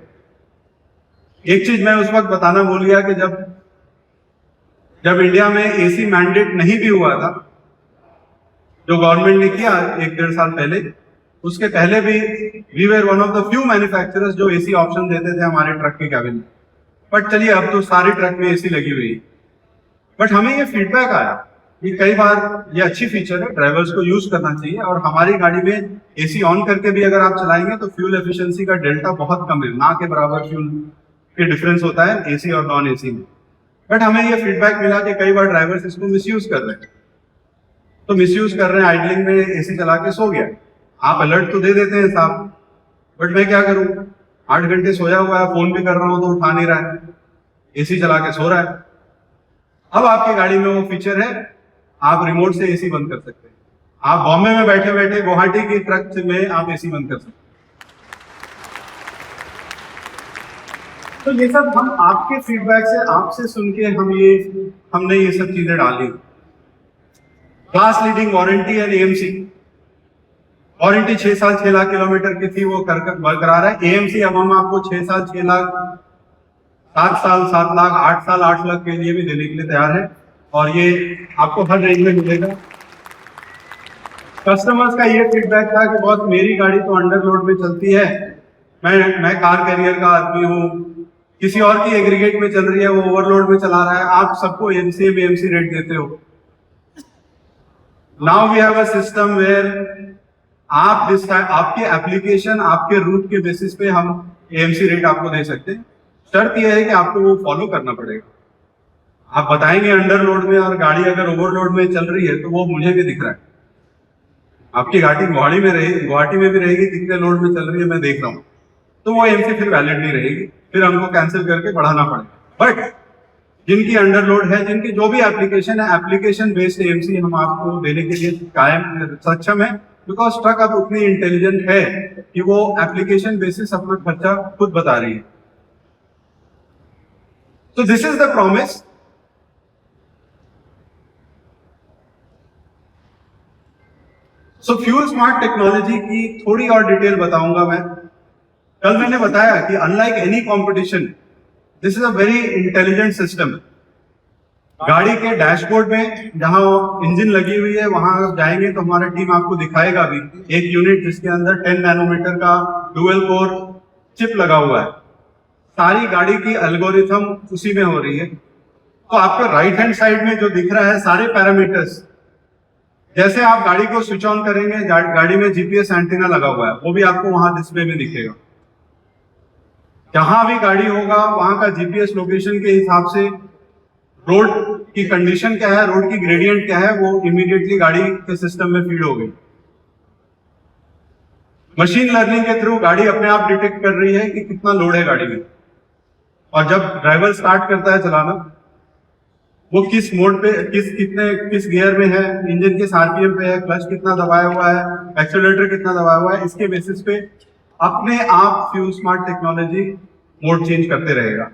एक चीज मैं उस वक्त बताना भूल गया कि जब इंडिया में एसी मैंडेट नहीं भी हुआ था, जो गवर्नमेंट ने किया 1-1.5 साल पहले, उसके पहले भी we were one of the few manufacturers जो एसी ऑप्शन देते थे हमारे ट्रक के कैबिन में। बट चलिए, अब तो सारे ट्रक में एसी लगी हुई है। बट हमें ये फीडबैक आया कि कई बार ये अच्छी फीचर है, ड्राइवर्स को यूज करना चाहिए, और हमारी गाड़ी में एसी ऑन करके भी अगर आप चलाएंगे तो फ्यूल एफिशिएंसी का डेल्टा बहुत कम है, ना के बराबर फ्यूल के डिफरेंस होता है एसी और नॉन एसी में। बट हमें ये फीडबैक मिला कि कई बार ड्राइवर्स इसको मिसयूज कर रहे हैं। तो मिसयूज कर रहे हैं, आइडलिंग में एसी चला के सो गया। आप अलर्ट तो दे देते हैं साहब, बट मैं क्या करूं, 8 घंटे सोया हुआ है, फोन भी कर रहा हूं तो उठा नहीं रहा है, एसी चला के सो रहा है। अब आपकी गाड़ी में वो फीचर है, आप रिमोट से एसी बंद कर सकते हैं। आप बॉम्बे में बैठे बैठे गुवाहाटी की ट्रक में आप एसी बंद कर सकते हैं। तो ये सब हम आपके फीडबैक से, आपसे सुन के हमने ये सब चीजें डाली। Class leading warranty and AMC, warranty 6 साल 6 लाख किलोमीटर की थी, वो बरकरार है। एएमसी अब हम आपको 6 साल 6 लाख, 7 साल 7 लाख, 8 साल 8 लाख के लिए भी देने के लिए तैयार है, और ये आपको हर रेंज में मिलेगा। कस्टमर्स का ये फीडबैक था कि बहुत, मेरी गाड़ी तो अंडरलोड में चलती है, मैं कार कैरियर का आदमी हूँ, किसी और की एग्रीगेट में चल रही है, वो ओवरलोड में चला रहा है, आप सबको एमसी रेट देते हो। Now we have a system where आपके एप्लीकेशन, आपके रूट के बेसिस पे हम एएमसी रेट आपको दे सकते हैं। शर्त यह है कि आपको वो फॉलो करना पड़ेगा। आप बताएंगे अंडरलोड में, और गाड़ी अगर ओवरलोड में चल रही है तो वो मुझे भी दिख रहा है। आपकी गाड़ी गुवाहाटी में भी रहेगी, कितने लोड में चल रही है मैं देख रहा हूँ, तो वो एएमसी फिर वैलिड नहीं रहेगी, फिर हमको कैंसिल करके बढ़ाना पड़ेगा। बट जिनकी अंडरलोड है, जिनकी जो भी एप्लीकेशन है, एप्लीकेशन बेस्ड एएमसी हम आपको देने के लिए कायम सक्षम है, बिकॉज ट्रक अब उतनी इंटेलिजेंट है कि वो एप्लीकेशन बेसिस अपना खर्चा खुद बता रही है। तो this is the promise. So fuel smart technology की थोड़ी और डिटेल बताऊंगा मैं। कल मैंने बताया कि unlike any competition, this is a very intelligent system. गाड़ी के डैशबोर्ड में जहां इंजन लगी हुई है वहां आप जाएंगे तो हमारा टीम आपको दिखाएगा भी एक यूनिट जिसके अंदर 10 नैनोमीटर का डुअल कोर चिप लगा हुआ है। सारी गाड़ी की एल्गोरिथम उसी में हो रही है। तो आपको राइट हैंड साइड में जो दिख रहा है सारे पैरामीटर्स, जैसे आप गाड़ी को स्विच ऑन करेंगे गाड़ी में जीपीएस एंटीना लगा हुआ है, वो भी आपको वहां डिस्प्ले में दिखेगा। जहां भी गाड़ी होगा वहां का जीपीएस लोकेशन के हिसाब से रोड की कंडीशन क्या है, रोड की ग्रेडियंट क्या है, वो इमीडिएटली गाड़ी के सिस्टम में फीड हो गई। मशीन लर्निंग के थ्रू गाड़ी अपने आप डिटेक्ट कर रही है कि कितना लोड है गाड़ी में, और जब ड्राइवर स्टार्ट करता है चलाना, वो किस मोड पे, किस गियर में है, इंजन किस आरपीएम पे है, क्लच कितना दबाया हुआ है, एक्सेलरेटर कितना दबाया हुआ है, इसके बेसिस पे अपने आप fuel smart technology mode change करते रहेगा।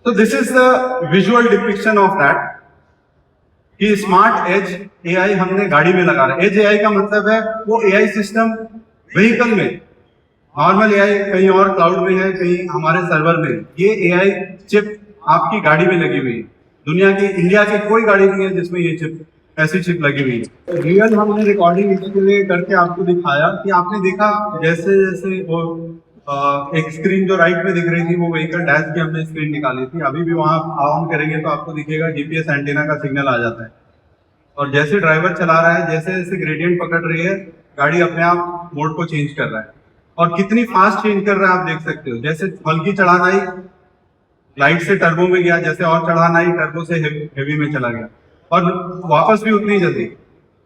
तो this is the visual depiction of that कि स्मार्ट एज एआई हमने गाड़ी में लगा रहा है। एज एआई का मतलब है वो एआई सिस्टम व्हीकल में, नॉर्मल एआई कहीं और क्लाउड में है, कहीं हमारे सर्वर में है। ये एआई चिप आपकी गाड़ी में लगी हुई है। दुनिया की, इंडिया की कोई गाड़ी नहीं है जिसमें ये चिप, ऐसी चिप लगी हुई है। रियल हमने रिकॉर्डिंग इसके लिए करके आपको दिखाया कि आपने देखा जैसे जैसे वो एक स्क्रीन जो राइट में दिख रही थी वो व्हीकल डैश की हमने स्क्रीन निकाली थी। अभी भी वहां ऑन करेंगे तो आपको दिखेगा जीपीएस एंटीना का सिग्नल आ जाता है, और जैसे ड्राइवर चला रहा है, जैसे जैसे ग्रेडियंट पकड़ रही है, गाड़ी अपने आप मोड को चेंज कर रहा है। और कितनी फास्ट चेंज कर रहा है आप देख सकते हो। जैसे हल्की चढ़ाना ही लाइट से टर्बो में गया, जैसे और चढ़ाना ही टर्बो से हेवी में चला गया, और वापस भी उतनी जल्दी।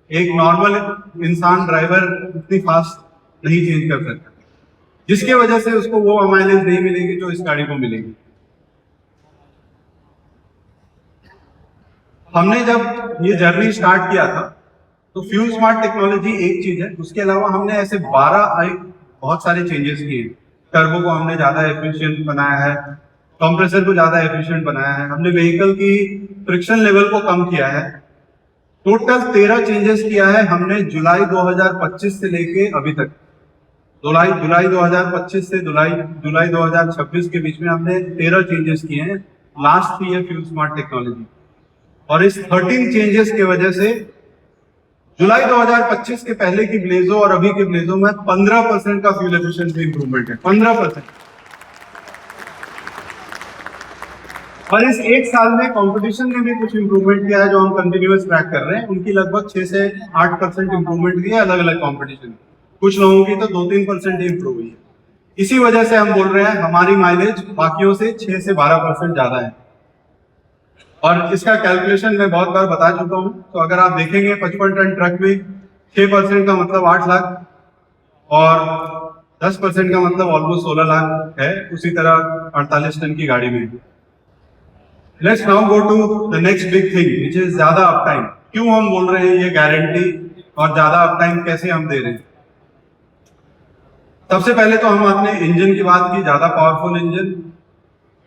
एक नॉर्मल इंसान ड्राइवर इतनी फास्ट नहीं चेंज कर सकता, जिसकी वजह से उसको वो माइलेज नहीं मिलेगी जो इस गाड़ी को मिलेगी। हमने जब ये जर्नी स्टार्ट किया था तो फ्यूल स्मार्ट टेक्नोलॉजी एक चीज है, उसके अलावा हमने ऐसे 12 बहुत सारे चेंजेस किए। टर्बो को हमने ज्यादा एफिशिएंट बनाया है, कंप्रेसर को ज्यादा एफिशिएंट बनाया है, हमने व्हीकल की फ्रिक्शन लेवल को कम किया है। टोटल 13 चेंजेस किया है हमने जुलाई 2025 से लेके अभी तक। जुलाई 2025 से जुलाई 2026 के बीच में हमने 13 चेंजेस किए हैं। लास्ट थी है फ्यूल स्मार्ट टेक्नोलॉजी, और इस 13 चेंजेस की वजह से जुलाई 2025 के पहले की ब्लेजो और अभी के ब्लेजो में 15% का फ्यूल एफिशिएंसी इंप्रूवमेंट है। 15%। और इस एक साल में कंपटीशन ने भी कुछ इंप्रूवमेंट किया है जो हम कंटिन्यूअस ट्रैक कर रहे हैं। उनकी लगभग 6 से 8% इंप्रूवमेंट की है अलग अलग कंपटीशन। कुछ लोगों की तो 2-3% ही इंप्रूव हुई है। इसी वजह से हम बोल रहे हैं हमारी माइलेज बाकियों से 6 से 12% ज्यादा है। और इसका कैलकुलेशन मैं बहुत बार बता चुका हूं। तो अगर आप देखेंगे 55 टन ट्रक में 6% का मतलब 8 लाख, और 10% का मतलब ऑलमोस्ट 16 लाख है। उसी तरह 48 टन की गाड़ी में। Let's now go to the next big thing which is ज्यादा अप टाइम। क्यों हम बोल रहे हैं ये गारंटी और ज्यादा अप टाइम कैसे हम दे रहे हैं? सबसे पहले तो हम अपने इंजन की बात की, ज्यादा पावरफुल इंजन।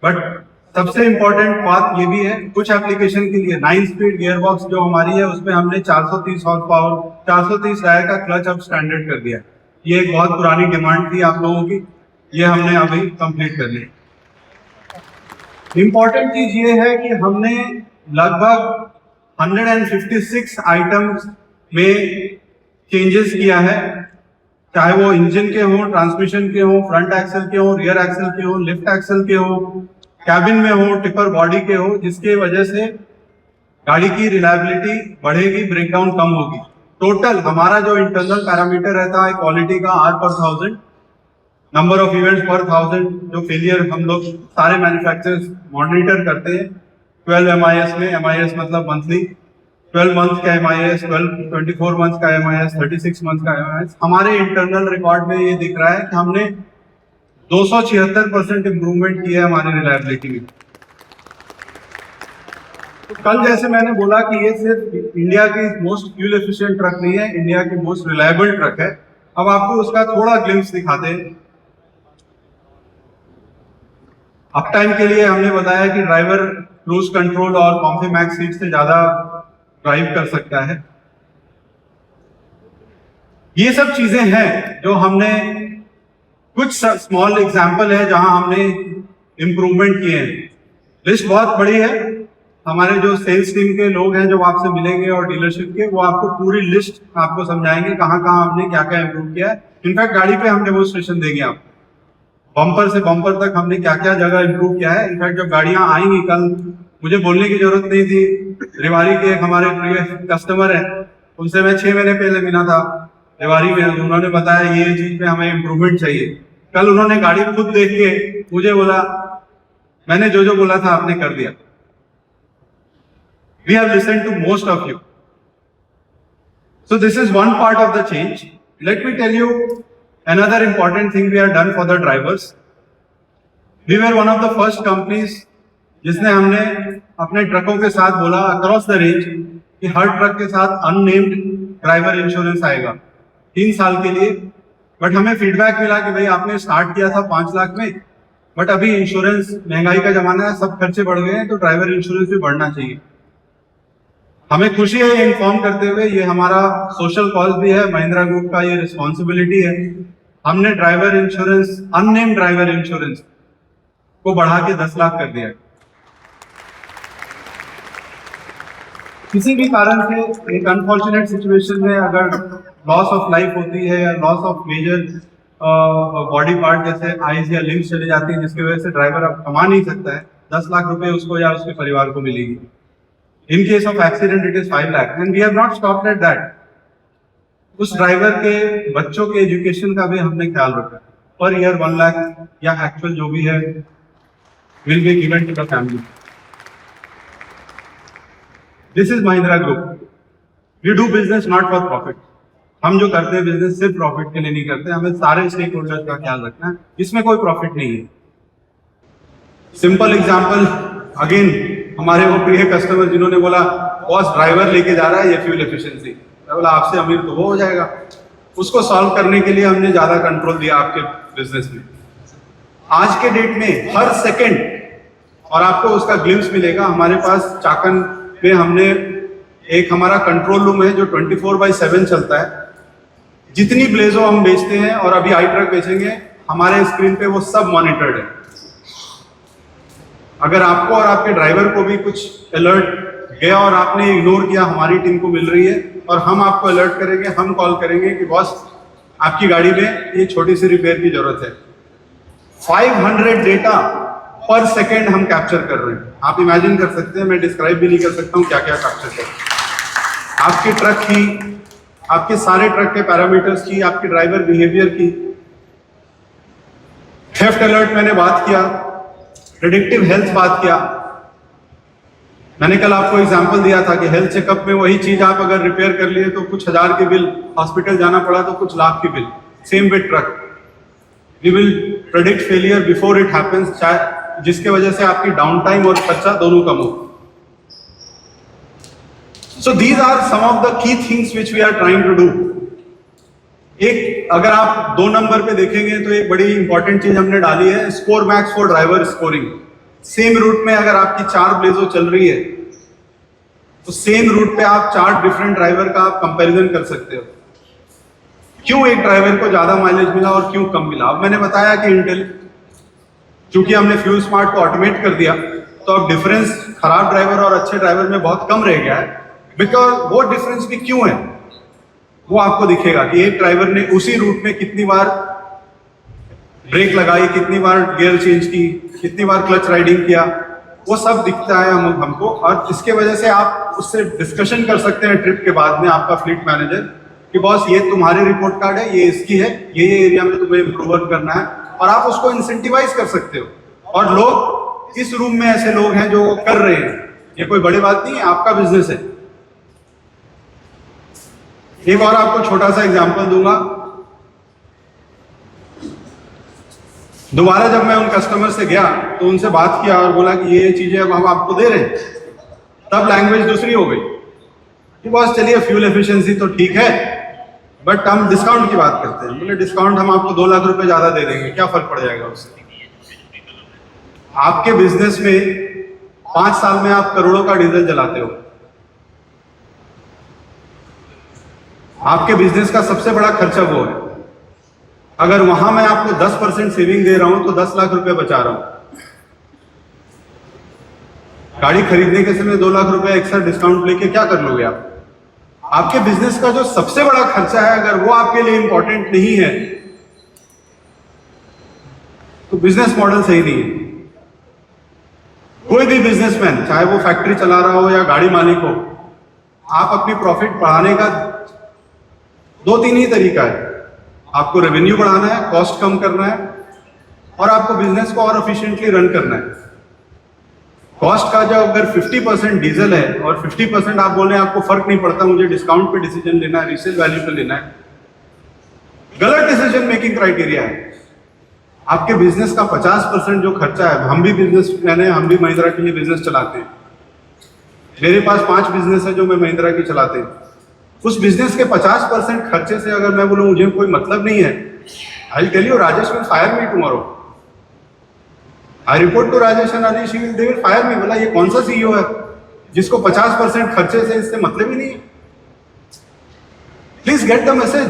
बट सबसे इंपॉर्टेंट बात ये भी है, कुछ एप्लीकेशन के लिए 9 स्पीड गियर बॉक्स जो हमारी है उसमें हमने 430 हॉर्स पावर, 430 राय का क्लच अब स्टैंडर्ड कर दिया। ये एक बहुत पुरानी डिमांड थी आप लोगों की, ये हमने अभी कंप्लीट कर ली। इंपॉर्टेंट चीज ये है कि हमने लगभग 156 आइटम्स में चेंजेस किया है, चाहे वो इंजन के हो, ट्रांसमिशन के हो, फ्रंट एक्सल के हो, रियर एक्सल के हो, लिफ्ट एक्सल के हो, कैबिन में हो, टिपर बॉडी के हो, जिसके वजह से गाड़ी की रिलायबिलिटी बढ़ेगी, ब्रेकडाउन कम होगी। टोटल हमारा जो इंटरनल पैरामीटर रहता है क्वालिटी का R/1000, नंबर ऑफ इवेंट्स पर 1000, जो फेलियर हम लोग सारे मैन्युफैक्चरर्स मॉनिटर करते हैं 12 MIS में। MIS मतलब मंथली, 12 मंथ का MIS, 24 मंथ का MIS, 36 मंथ का MIS। हमारे इंटरनल रिकॉर्ड में ये दिख रहा है कि हमने 276% इंप्रूवमेंट किया है हमारी रिलायबिलिटी में। तो कल जैसे मैंने बोला कि ये सिर्फ इंडिया की मोस्ट फ्यूल एफिशिएंट ट्रक नहीं है, इंडिया की मोस्ट रिलायबल ट्रक है। अब आपको उसका थोड़ा ग्लिम्स दिखाते हैं। अप टाइम के लिए हमने बताया कि ड्राइवर क्रूज कंट्रोल और कॉम्फी मैक्स सीट से ज्यादा ड्राइव कर सकता है। ये सब चीजें हैं जो हमने, कुछ स्मॉल एग्जाम्पल है जहां हमने इंप्रूवमेंट किए हैं। लिस्ट बहुत बड़ी है, हमारे जो सेल्स टीम के लोग हैं जो आपसे मिलेंगे और डीलरशिप के, वो आपको पूरी लिस्ट आपको समझाएंगे कहाँ कहाँ हमने क्या क्या इंप्रूव किया है। इनफैक्ट गाड़ी पे हम डेमोन्स्ट्रेशन देंगे आपको, बम्पर से बम्पर तक हमने क्या क्या जगह इंप्रूव किया है। इनफैक्ट जब गाड़ियां आएंगी कल, मुझे बोलने की जरूरत नहीं थी, रेवाड़ी के एक हमारे प्रिय कस्टमर है, उनसे मैं 6 महीने पहले मिला था रेवाड़ी में, उन्होंने बताया ये चीज पे हमें इम्प्रूवमेंट चाहिए। कल उन्होंने गाड़ी खुद देख के मुझे बोला, मैंने जो जो बोला था आपने कर दिया। We have listened to most of you. So this is one part of the change. Let me tell you another important thing we have done for the drivers. We were one of the first companies जिसने हमने अपने ट्रकों के साथ बोला across the range कि हर truck के साथ अननेम्ड ड्राइवर इंश्योरेंस आएगा 3 साल के लिए। बट हमें फीडबैक मिला कि भाई आपने स्टार्ट किया था 5 लाख में, बट अभी इंश्योरेंस, महंगाई का जमाना है, सब खर्चे बढ़ गए हैं, तो ड्राइवर इंश्योरेंस भी बढ़ना चाहिए। हमें खुशी है ये इन्फॉर्म करते हुए, ये हमारा सोशल कॉज भी है, महिंद्रा ग्रुप का ये रिस्पॉन्सिबिलिटी है। हमने driver insurance, unnamed driver insurance को बढ़ा के 10 लाख कर दिया। किसी भी कारण से एक अनफॉर्चुनेट सिचुएशन में अगर लॉस ऑफ लाइफ होती है या loss of major body part जैसे आईज या लिम्स चले जाती है, जिसकी वजह से ड्राइवर अब कमा नहीं सकता है, 10 लाख रुपए उसको या उसके परिवार को मिलेगी। In case of accident, it is 5 lakh, and we have not stopped at that. उस ड्राइवर के बच्चों के एजुकेशन का भी हमने ख्याल रखा। पर ईयर 1 लाख या एक्चुअल जो भी है will be given to the family. This is Mahindra Group. We do business not for profit. हम जो करते हैं बिजनेस सिर्फ प्रॉफिट के लिए नहीं करते, हमें सारे स्टेक होल्डर्स का ख्याल रखना है, इसमें कोई प्रॉफिट नहीं है। सिंपल एग्जांपल, अगेन हमारे वो प्रिय कस्टमर जिन्होंने बोला बॉस ड्राइवर लेके जा रहा है ये फ्यूल एफिशिएंसी, मैं बोला आपसे अमीर तो वो हो जाएगा। उसको सॉल्व करने के लिए हमने ज्यादा कंट्रोल दिया आपके बिजनेस में। आज के डेट में हर सेकंड, और आपको उसका ग्लिम्स मिलेगा, हमारे पास चाकन में हमने एक हमारा कंट्रोल रूम है जो 24/7 चलता है। जितनी ब्लेजो हम बेचते हैं और अभी आई ट्रक बेचेंगे, हमारे स्क्रीन पे वो सब मॉनिटर्ड है। अगर आपको और आपके ड्राइवर को भी कुछ अलर्ट गया और आपने इग्नोर किया, हमारी टीम को मिल रही है और हम आपको अलर्ट करेंगे, हम कॉल करेंगे कि बॉस आपकी गाड़ी में ये छोटी सी रिपेयर की जरूरत है। 500 डेटा पर सेकेंड हम कैप्चर कर रहे हैं। आप इमेजिन कर सकते हैं, मैं डिस्क्राइब भी नहीं कर सकता हूँ क्या क्या कैप्चर कर, आपके ट्रक की, आपके सारे ट्रक के पैरामीटर्स की, आपके ड्राइवर बिहेवियर की। थेफ्ट अलर्ट मैंने बात किया, प्रेडिक्टिव हेल्थ बात किया। मैंने कल आपको एग्जांपल दिया था कि हेल्थ चेकअप में वही चीज आप अगर रिपेयर कर लिए तो कुछ 1000 की बिल, हॉस्पिटल जाना पड़ा तो कुछ लाख की bill. Same with truck, we will predict failure before it happens, जिसके वजह से आपकी डाउन टाइम और खर्चा दोनों कम हो। So these are some of the key things which we are trying to do. एक अगर आप 2 नंबर पे देखेंगे तो एक बड़ी इंपॉर्टेंट चीज हमने डाली है, score max for driver scoring. सेम रूट में अगर आपकी 4 ब्लेजो चल रही है तो सेम रूट पे आप 4 डिफरेंट ड्राइवर का आप कंपैरिजन कर सकते हो। क्यों एक ड्राइवर को ज्यादा माइलेज मिला और क्यों कम मिला। अब मैंने बताया कि इंटेल, क्योंकि हमने फ्यूल स्मार्ट को ऑटोमेट कर दिया, तो अब डिफरेंस खराब ड्राइवर और अच्छे ड्राइवर में बहुत कम रह गया है। बिकॉज वो डिफरेंस भी क्यों है वो आपको दिखेगा कि एक ड्राइवर ने उसी रूट में कितनी बार ब्रेक लगाई, कितनी बार गियर चेंज की, कितनी बार क्लच राइडिंग किया, वो सब दिखता है हमको। और इसके वजह से आप उससे डिस्कशन कर सकते हैं ट्रिप के बाद में, आपका फ्लीट मैनेजर, कि बॉस ये तुम्हारी रिपोर्ट कार्ड है, ये इसकी है, ये एरिया में तुम्हें इम्प्रूव करना है, और आप उसको इंसेंटिवाइज कर सकते हो। और लोग, इस रूम में ऐसे लोग हैं जो कर रहे हैं, ये कोई बड़ी बात नहीं है, आपका बिजनेस है। एक और आपको छोटा सा एग्जांपल दूंगा। दोबारा जब मैं उन कस्टमर से गया तो उनसे बात किया और बोला कि ये चीजें अब हम आपको दे रहे हैं, तब लैंग्वेज दूसरी हो गई कि बॉस चलिए फ्यूल एफिशिएंसी तो ठीक है, बट हम डिस्काउंट की बात करते हैं। बोले डिस्काउंट हम आपको 2 लाख रुपए ज्यादा दे देंगे, क्या फर्क पड़ जाएगा उससे। आपके बिजनेस में 5 साल में आप करोड़ों का डीजल जलाते हो, आपके बिजनेस का सबसे बड़ा खर्चा वो है। अगर वहां मैं आपको 10% सेविंग दे रहा हूं तो 10 लाख रुपए बचा रहा हूं। गाड़ी खरीदने के समय 2 लाख रुपए एक्स्ट्रा डिस्काउंट लेके क्या कर लोगे आप? आपके बिजनेस का जो सबसे बड़ा खर्चा है, अगर वो आपके लिए इंपॉर्टेंट नहीं है तो बिजनेस मॉडल सही नहीं है। कोई भी बिजनेसमैन, चाहे वो फैक्ट्री चला रहा हो या गाड़ी मालिक हो, आप अपनी प्रॉफिट बढ़ाने का 2-3 ही तरीका है। आपको रेवेन्यू बढ़ाना है, कॉस्ट कम करना है, और आपको बिजनेस को और एफिशिएंटली रन करना है। कॉस्ट का जो अगर 50% डीजल है और 50% आप बोल रहे हैं आपको फर्क नहीं पड़ता, मुझे डिस्काउंट पे डिसीजन लेना है, रीसेल वैल्यू पे लेना है, गलत डिसीजन मेकिंग क्राइटेरिया है। आपके बिजनेस का 50% जो खर्चा है, हम भी बिजनेसमैन हैं, हम भी महिंद्रा के लिए बिजनेस चलाते हैं। मेरे पास 5 बिजनेस है जो मैं महिंद्रा की चलाते हैं। उस बिजनेस के 50% खर्चे से अगर मैं बोलूं मुझे कोई मतलब नहीं है, I tell you Rajesh will fire me tomorrow. I report to Rajesh and Anish, they will fire me. बोला ये कौन सा सीईओ है जिसको 50% खर्चे से इससे मतलब ही नहीं है? Please get the message.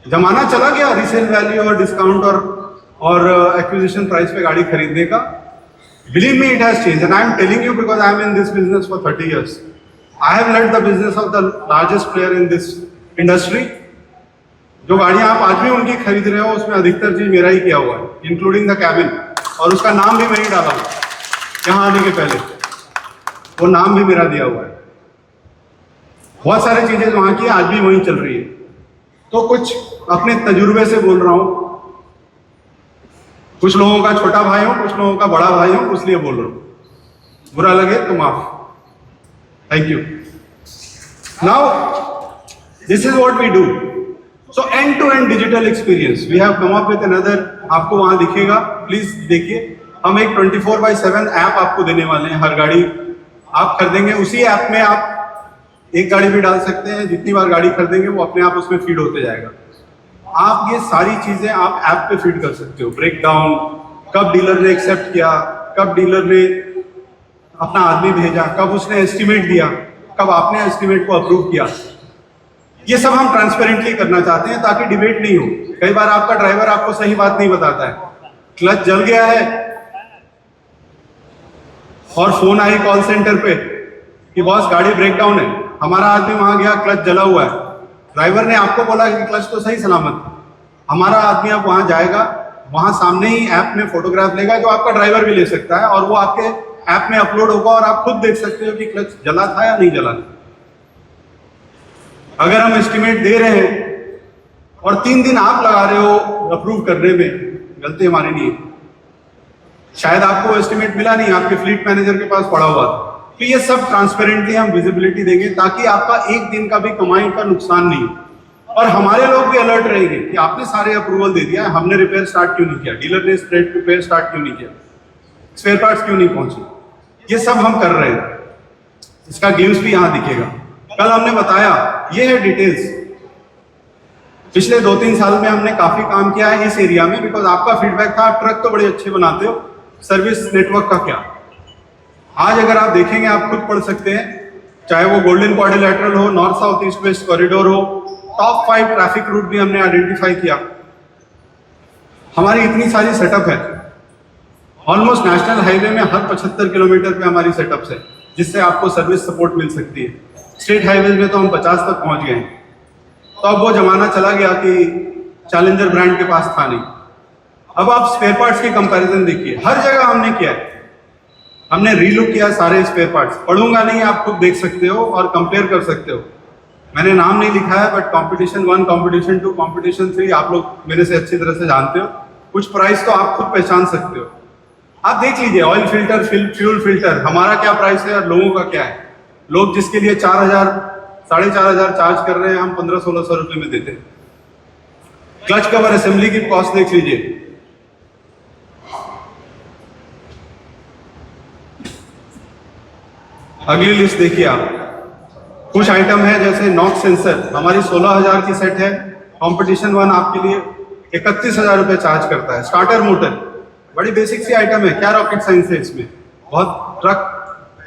जमाना चला गया रीसेल वैल्यू और डिस्काउंट और एक्विजिशन प्राइस पे गाड़ी खरीदने का। Believe me, it has changed, and I am telling you because I am in this business for 30 years. I have led the business of the largest player in this industry. जो गाड़ियां आप आज भी उनकी खरीद रहे हो उसमें अधिकतर चीज मेरा ही किया हुआ है, इंक्लूडिंग द कैबिन, और उसका नाम भी मैं ही डाला हूँ। यहाँ आने के पहले वो नाम भी मेरा दिया हुआ है। बहुत सारी चीजें वहां की आज भी वहीं चल रही है। तो कुछ अपने तजुर्बे से बोल रहा हूँ। कुछ लोगों का छोटा भाई हूं, कुछ लोगों का बड़ा भाई हूं, इसलिए बोल रहा हूं। बुरा लगे तो माफ। Thank you. Now this is what we do. So end to end digital experience we have come up with another. आपको वहां दिखेगा, प्लीज देखिए। हम एक 24/7 ऐप आपको देने वाले हैं। हर गाड़ी आप खरीदेंगे, उसी ऐप में आप एक गाड़ी भी डाल सकते हैं। जितनी बार गाड़ी खरीदेंगे वो अपने आप उसमें फीड होते जाएगा। आप ये सारी चीजें आप ऐप पे फीड कर सकते हो। ब्रेक डाउन, कब डीलर ने एक्सेप्ट किया, कब डीलर ने अपना आदमी भेजा, कब उसने एस्टिमेट दिया, कब आपने एस्टिमेट को अप्रूव किया, ये सब हम ट्रांसपेरेंटली करना चाहते हैं ताकि डिबेट नहीं हो। कई बार आपका ड्राइवर आपको सही बात नहीं बताता है, क्लच जल गया है और फोन आई कॉल सेंटर पे कि बॉस गाड़ी ब्रेक डाउन है। हमारा आदमी वहां गया, क्लच जला हुआ है। ड्राइवर ने आपको बोला कि क्लच तो सही सलामत। हमारा आदमी अब वहां जाएगा, वहां सामने ही ऐप में फोटोग्राफ लेगा, जो आपका ड्राइवर भी ले सकता है, और वो आपके ऐप में अपलोड होगा और आप खुद देख सकते हो कि क्लच जला था या नहीं जला था। अगर हम एस्टिमेट दे रहे हैं और 3 दिन आप लगा रहे हो अप्रूव करने में, गलती हमारी नहीं है। शायद आपको एस्टिमेट मिला नहीं, आपके फ्लीट मैनेजर के पास पड़ा हुआ था। तो ये सब ट्रांसपेरेंटली हम विजिबिलिटी देंगे ताकि आपका एक दिन का भी कमाई का नुकसान नहीं हो। और हमारे लोग भी अलर्ट रहेंगे कि आपने सारे अप्रूवल दे दिया है, हमने रिपेयर स्टार्ट क्यों नहीं किया, डीलर ने रिपेयर स्टार्ट क्यों नहीं किया, स्पेयर पार्ट्स क्यों नहीं पहुंचे। ये सब हम कर रहे हैं। इसका ग्लिम्स भी यहाँ दिखेगा। कल हमने बताया, ये है डिटेल्स। पिछले 2-3 साल में हमने काफी काम किया है इस एरिया में, बिकॉज आपका फीडबैक था आप ट्रक तो बड़े अच्छे बनाते हो, सर्विस नेटवर्क का क्या। आज अगर आप देखेंगे, आप खुद पढ़ सकते हैं, चाहे वो गोल्डन क्वाड्रिलैटरल हो, north south east west corridor हो, टॉप 5 ट्रैफिक रूट भी हमने आइडेंटिफाई किया। हमारी इतनी सारी सेटअप है। ऑलमोस्ट नेशनल हाईवे में हर 75 किलोमीटर पे हमारी सेटअप्स है, जिससे आपको सर्विस सपोर्ट मिल सकती है। स्टेट हाईवे में तो हम 50 तक पहुंच गए हैं। तो अब वो जमाना चला गया कि चैलेंजर ब्रांड के पास था नहीं। अब आप स्पेयर पार्ट्स की कंपैरिजन देखिए, हर जगह हमने किया है। हमने रीलुक किया सारे स्पेयर पार्ट्स। पढ़ूंगा नहीं, आप खुद देख सकते हो और कंपेयर कर सकते हो। मैंने नाम नहीं लिखा है, बट कंपटीशन 1, कंपटीशन 2, कंपटीशन 3 आप लोग मेरे से अच्छी तरह से जानते हो। कुछ प्राइस तो आप खुद पहचान सकते हो। आप देख लीजिए, ऑयल फिल्टर, फ्यूल फिल्टर, हमारा क्या प्राइस है और लोगों का क्या है। लोग जिसके लिए 4,000, 4,500 चार्ज कर रहे हैं, हम 1500-1600 रुपये में देते हैं। क्लच कवर असेंबली की कॉस्ट देख लीजिए। अगली लिस्ट देखिए आप। कुछ आइटम है जैसे नॉक्स सेंसर, हमारी 16,000 की सेट है। कंपटीशन 1 आपके लिए 31,000 रुपये चार्ज करता है। स्टार्टर मोटर, बड़ी बेसिक सी आइटम है, क्या रॉकेट साइंस है इसमें। बहुत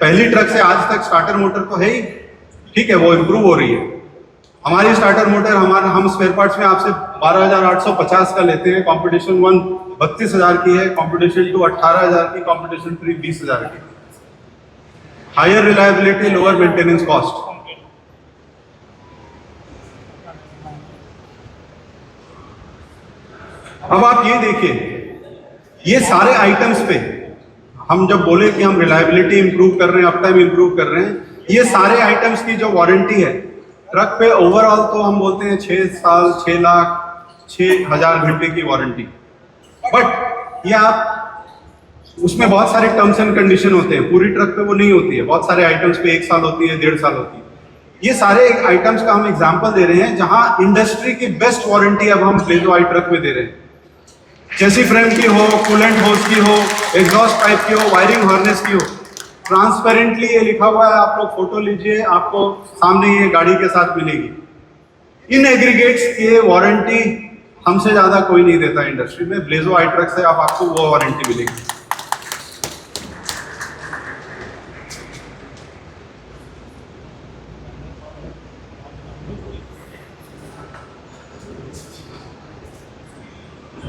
पहली ट्रक से आज तक स्टार्टर मोटर तो है ही, ठीक है, वो इम्प्रूव हो रही है। हमारी स्टार्टर मोटर हम स्पेयर पार्ट्स में आपसे 12,850 का लेते हैं। कंपटीशन 1 32,000 की है, कंपटीशन 2 18,000 की, कंपटीशन 3 20,000 की। Higher reliability, lower maintenance cost. अब आप ये देखिए, ये सारे आइटम्स पे हम जब बोले कि हम रिलायबिलिटी इंप्रूव कर रहे हैं, अप टाइम इंप्रूव कर रहे हैं, ये सारे आइटम्स की जो वारंटी है ट्रक पे ओवरऑल तो हम बोलते हैं 6 साल, 6 लाख, 6,000 घंटे की वारंटी। बट ये आप उसमें बहुत सारे टर्म्स एंड कंडीशन होते हैं, पूरी ट्रक पे वो नहीं होती है। बहुत सारे आइटम्स पे 1 साल होती है, 1.5 साल होती है। ये सारे आइटम्स का हम एग्जाम्पल दे रहे हैं जहां इंडस्ट्री की बेस्ट वारंटी अब हम ब्लेजो आई ट्रक में दे रहे हैं। चेसी फ्रेम की हो, कूलेंट होस की हो, एग्जॉस्ट पाइप की हो, वायरिंग हार्नेस की हो, ट्रांसपेरेंटली ये लिखा हुआ है। आप लोग फोटो लीजिए, आपको सामने ये गाड़ी के साथ मिलेगी। इन एग्रीगेट्स की वारंटी हमसे ज्यादा कोई नहीं देता इंडस्ट्री में। ब्लेजो आई ट्रक से आपको वो वारंटी मिलेगी।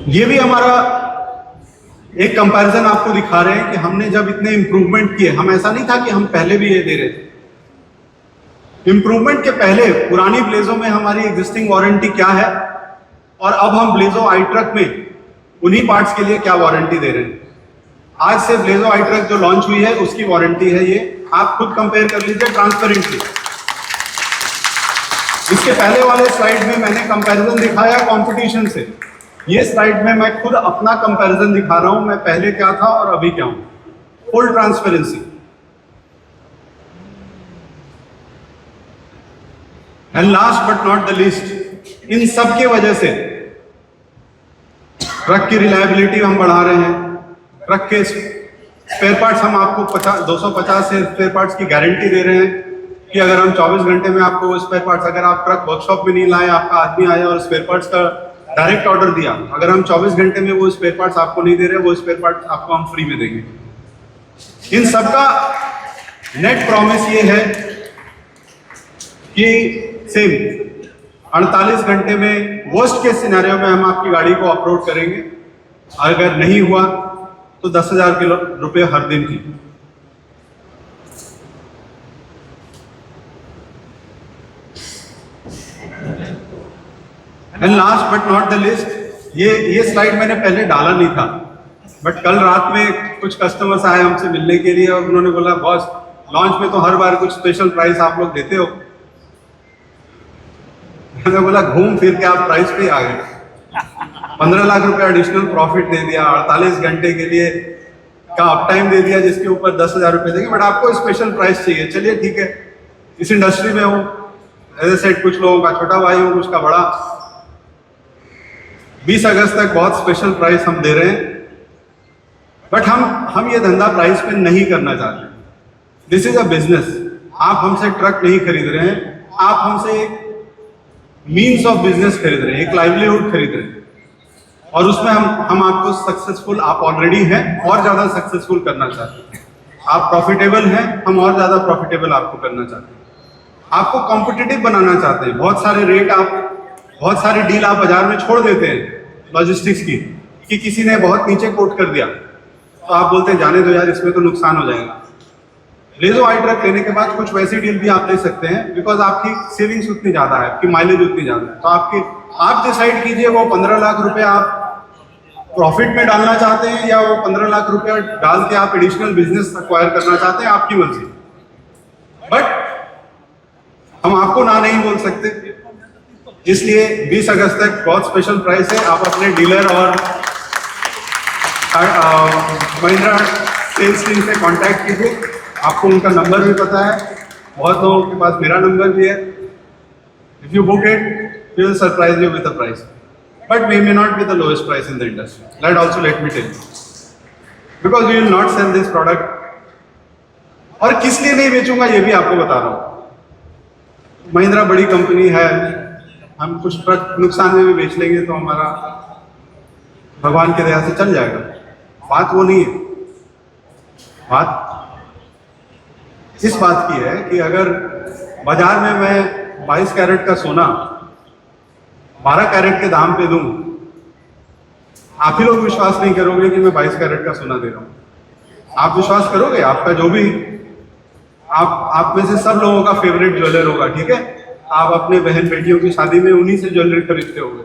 ये भी हमारा एक कंपैरिजन आपको दिखा रहे हैं कि हमने जब इतने इंप्रूवमेंट किए, हम ऐसा नहीं था कि हम पहले भी ये दे रहे थे। इंप्रूवमेंट के पहले पुरानी ब्लेजो में हमारी एग्जिस्टिंग वारंटी क्या है और अब हम ब्लेजो आई ट्रक में उन्हीं पार्ट्स के लिए क्या वारंटी दे रहे हैं। आज से ब्लेजो आई ट्रक जो लॉन्च हुई है उसकी वारंटी है ये, आप खुद कंपेयर कर लीजिए ट्रांसपेरेंटली। इसके पहले वाले स्लाइड में मैंने कंपैरिजन दिखाया कंपटीशन से। ये स्लाइड में मैं खुद अपना कंपैरिजन दिखा रहा हूं, मैं पहले क्या था और अभी क्या हूं। Full transparency. And last but not the least, इन सब की वजह से ट्रक की रिलायबिलिटी हम बढ़ा रहे हैं। ट्रक के स्पेयर पार्ट्स हम आपको 250 से स्पेयर पार्ट्स की गारंटी दे रहे हैं कि अगर हम 24 घंटे में आपको वो स्पेयर पार्ट्स, अगर आप ट्रक वर्कशॉप में नहीं लाए, आपका आदमी आया और स्पेयर पार्ट्स का डायरेक्ट ऑर्डर दिया, अगर हम 24 घंटे में वो स्पेयर पार्ट्स आपको नहीं दे रहे, वो स्पेयर पार्ट्स आपको हम फ्री में देंगे। इन सबका नेट प्रॉमिस ये है कि सेम 48 घंटे में वर्स्ट केस सिनेरियो में हम आपकी गाड़ी को अपलोड करेंगे। अगर नहीं हुआ तो 10,000 रुपए हर दिन की। And last but not the list, ये स्लाइड मैंने पहले डाला नहीं था, बट कल रात में कुछ कस्टमर्स आए हमसे मिलने के लिए और उन्होंने बोला बॉस लॉन्च में तो हर बार कुछ स्पेशल प्राइस आप लोग देते हो। मैंने बोला घूम फिर के आप प्राइस पे आ गए। 15 लाख रुपए एडिशनल प्रॉफिट दे दिया, 48 घंटे के लिए का अप टाइम दे दिया, जिसके ऊपर 10,000 रुपए देंगे, बट आपको स्पेशल प्राइस चाहिए। चलिए ठीक है, इस इंडस्ट्री में हूँ, एज ए सेट कुछ लोगों का छोटा भाई हूँ, कुछ का बड़ा। 20 अगस्त तक बहुत स्पेशल प्राइस हम दे रहे हैं, बट हम ये धंधा प्राइस पे नहीं करना चाहते। This is a business. आप हमसे ट्रक नहीं खरीद रहे हैं, आप हमसे एक मीन्स ऑफ बिजनेस खरीद रहे हैं, एक लाइवलीहुड खरीद रहे हैं, और उसमें हम आपको सक्सेसफुल, आप ऑलरेडी हैं, और ज्यादा सक्सेसफुल करना चाहते हैं। आप प्रॉफिटेबल हैं, हम और ज्यादा प्रॉफिटेबल आपको करना चाहते हैं। आपको कॉम्पिटिटिव बनाना चाहते हैं। बहुत सारी डील आप बाजार में छोड़ देते हैं लॉजिस्टिक्स की, कि किसी ने बहुत नीचे कोट कर दिया तो आप बोलते हैं जाने दो यार, इसमें तो नुकसान हो जाएगा। ब्लेजो आई ट्रक लेने के बाद कुछ वैसी डील भी आप ले सकते हैं, बिकॉज आपकी सेविंग्स उतनी ज्यादा है, आपकी माइलेज उतनी ज्यादा है। तो आप डिसाइड कीजिए वो 15 लाख रुपए आप प्रॉफिट में डालना चाहते हैं या वो 15 लाख रुपए डाल के आप एडिशनल बिजनेस एक्वायर करना चाहते हैं, आपकी मर्जी। बट हम आपको ना नहीं बोल सकते, इसलिए 20 अगस्त तक बहुत स्पेशल प्राइस है। आप अपने डीलर और महिंद्रा सेल्स टीम से कांटेक्ट कीजिए, आपको उनका नंबर भी पता है, बहुत लोगों के पास मेरा नंबर भी है। If you book it, we will surprise you with the price, but we may not be the lowest price in the industry, that also let me tell you, because we will not sell this product. और किस लिए नहीं बेचूंगा ये भी आपको बता रहा हूं। महिंद्रा बड़ी कंपनी है, हम कुछ ट्रक नुकसान में भी बेच लेंगे तो हमारा भगवान की दया से चल जाएगा। बात वो नहीं है। बात इस बात की है कि अगर बाजार में मैं 22 कैरेट का सोना 12 कैरेट के दाम पे दूं, आप ही लोग विश्वास नहीं करोगे कि मैं 22 कैरेट का सोना दे रहा हूं। आप विश्वास करोगे? आपका जो भी आप में से सब लोगों का फेवरेट ज्वेलर होगा, ठीक है, आप अपने बहन बेटियों की शादी में उन्हीं से ज्वेलरी खरीदते होंगे।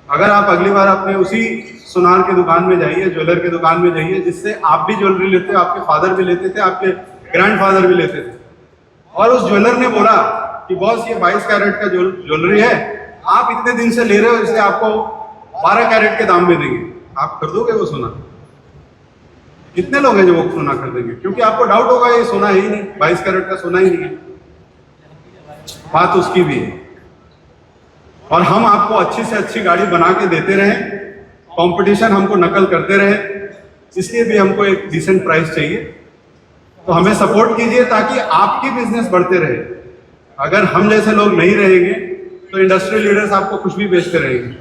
अगर आप अगली बार अपने उसी सुनार के दुकान में जाइए, ज्वेलर के दुकान में जाइए, जिससे आप भी ज्वेलरी लेते हो, आपके फादर भी लेते थे, आपके ग्रैंडफादर भी लेते थे, और उस ज्वेलर ने बोला कि बॉस ये 22 कैरेट का ज्वेलरी है, आप इतने दिन से ले रहे हो, इसलिए आपको 12 कैरेट के दाम में देंगे, आप खरीदोगे वो सोना? कितने लोग हैं जो वो सोना खरीदेंगे? क्योंकि आपको डाउट होगा ये सोना है ही नहीं, 22 कैरेट का सोना ही नहीं है। बात उसकी भी है। और हम आपको अच्छी से अच्छी गाड़ी बना के देते रहे, कंपटीशन हमको नकल करते रहे, इसलिए भी हमको एक डिसेंट प्राइस चाहिए। तो हमें सपोर्ट कीजिए ताकि आपकी बिजनेस बढ़ते रहे। अगर हम जैसे लोग नहीं रहेंगे तो इंडस्ट्री लीडर्स आपको कुछ भी बेचते रहेंगे।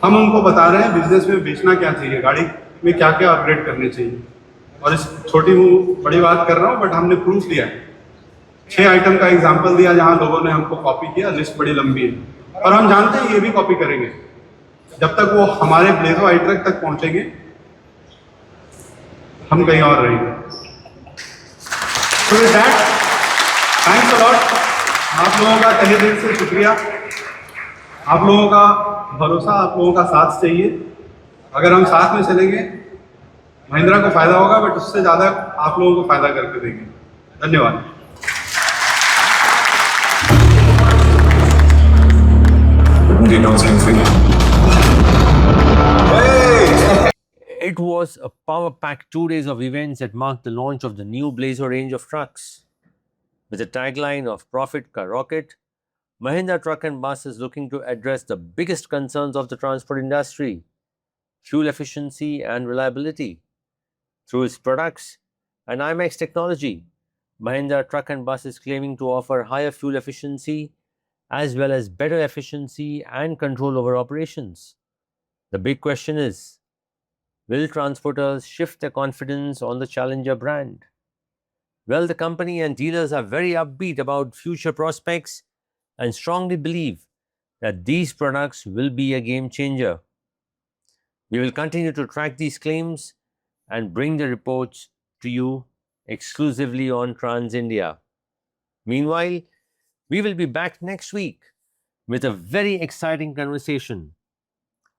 हम उनको बता रहे हैं बिजनेस में बेचना क्या चाहिए, गाड़ी में क्या क्या अपग्रेड करने चाहिए। और इस छोटी बड़ी बात कर रहा हूँ, बट हमने प्रूफ दिया है। 6 आइटम का एग्जाम्पल दिया जहां लोगों ने हमको कॉपी किया, लिस्ट बड़ी लंबी है और हम जानते हैं ये भी कॉपी करेंगे। जब तक वो हमारे ब्लेजो आइट्रक तक पहुंचेंगे, हम कहीं और रहेंगे। So with that, thanks a lot. आप लोगों का तहे दिल से शुक्रिया। आप लोगों का भरोसा, आप लोगों का साथ चाहिए। अगर हम साथ में चलेंगे, महिंद्रा को फायदा होगा, बट उससे ज़्यादा आप लोगों को फायदा करके देंगे। धन्यवाद। It was a power-packed 2 days of events that marked the launch of the new Blazer range of trucks. With a tagline of Profit Ka Rocket, Mahindra Truck and Bus is looking to address the biggest concerns of the transport industry: fuel efficiency and reliability. Through its products and IMAX technology, Mahindra Truck and Bus is claiming to offer higher fuel efficiency as well as better efficiency and control over operations. The big question is, will transporters shift their confidence on the Challenger brand? Well, the company and dealers are very upbeat about future prospects and strongly believe that these products will be a game changer. We will continue to track these claims and bring the reports to you exclusively on Trans India. Meanwhile, we will be back next week with a very exciting conversation.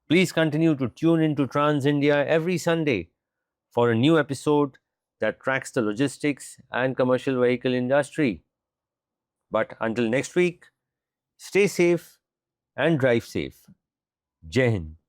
Please continue to tune into Trans India every Sunday for a new episode that tracks the logistics and commercial vehicle industry. But until next week, stay safe and drive safe. Jai Hind.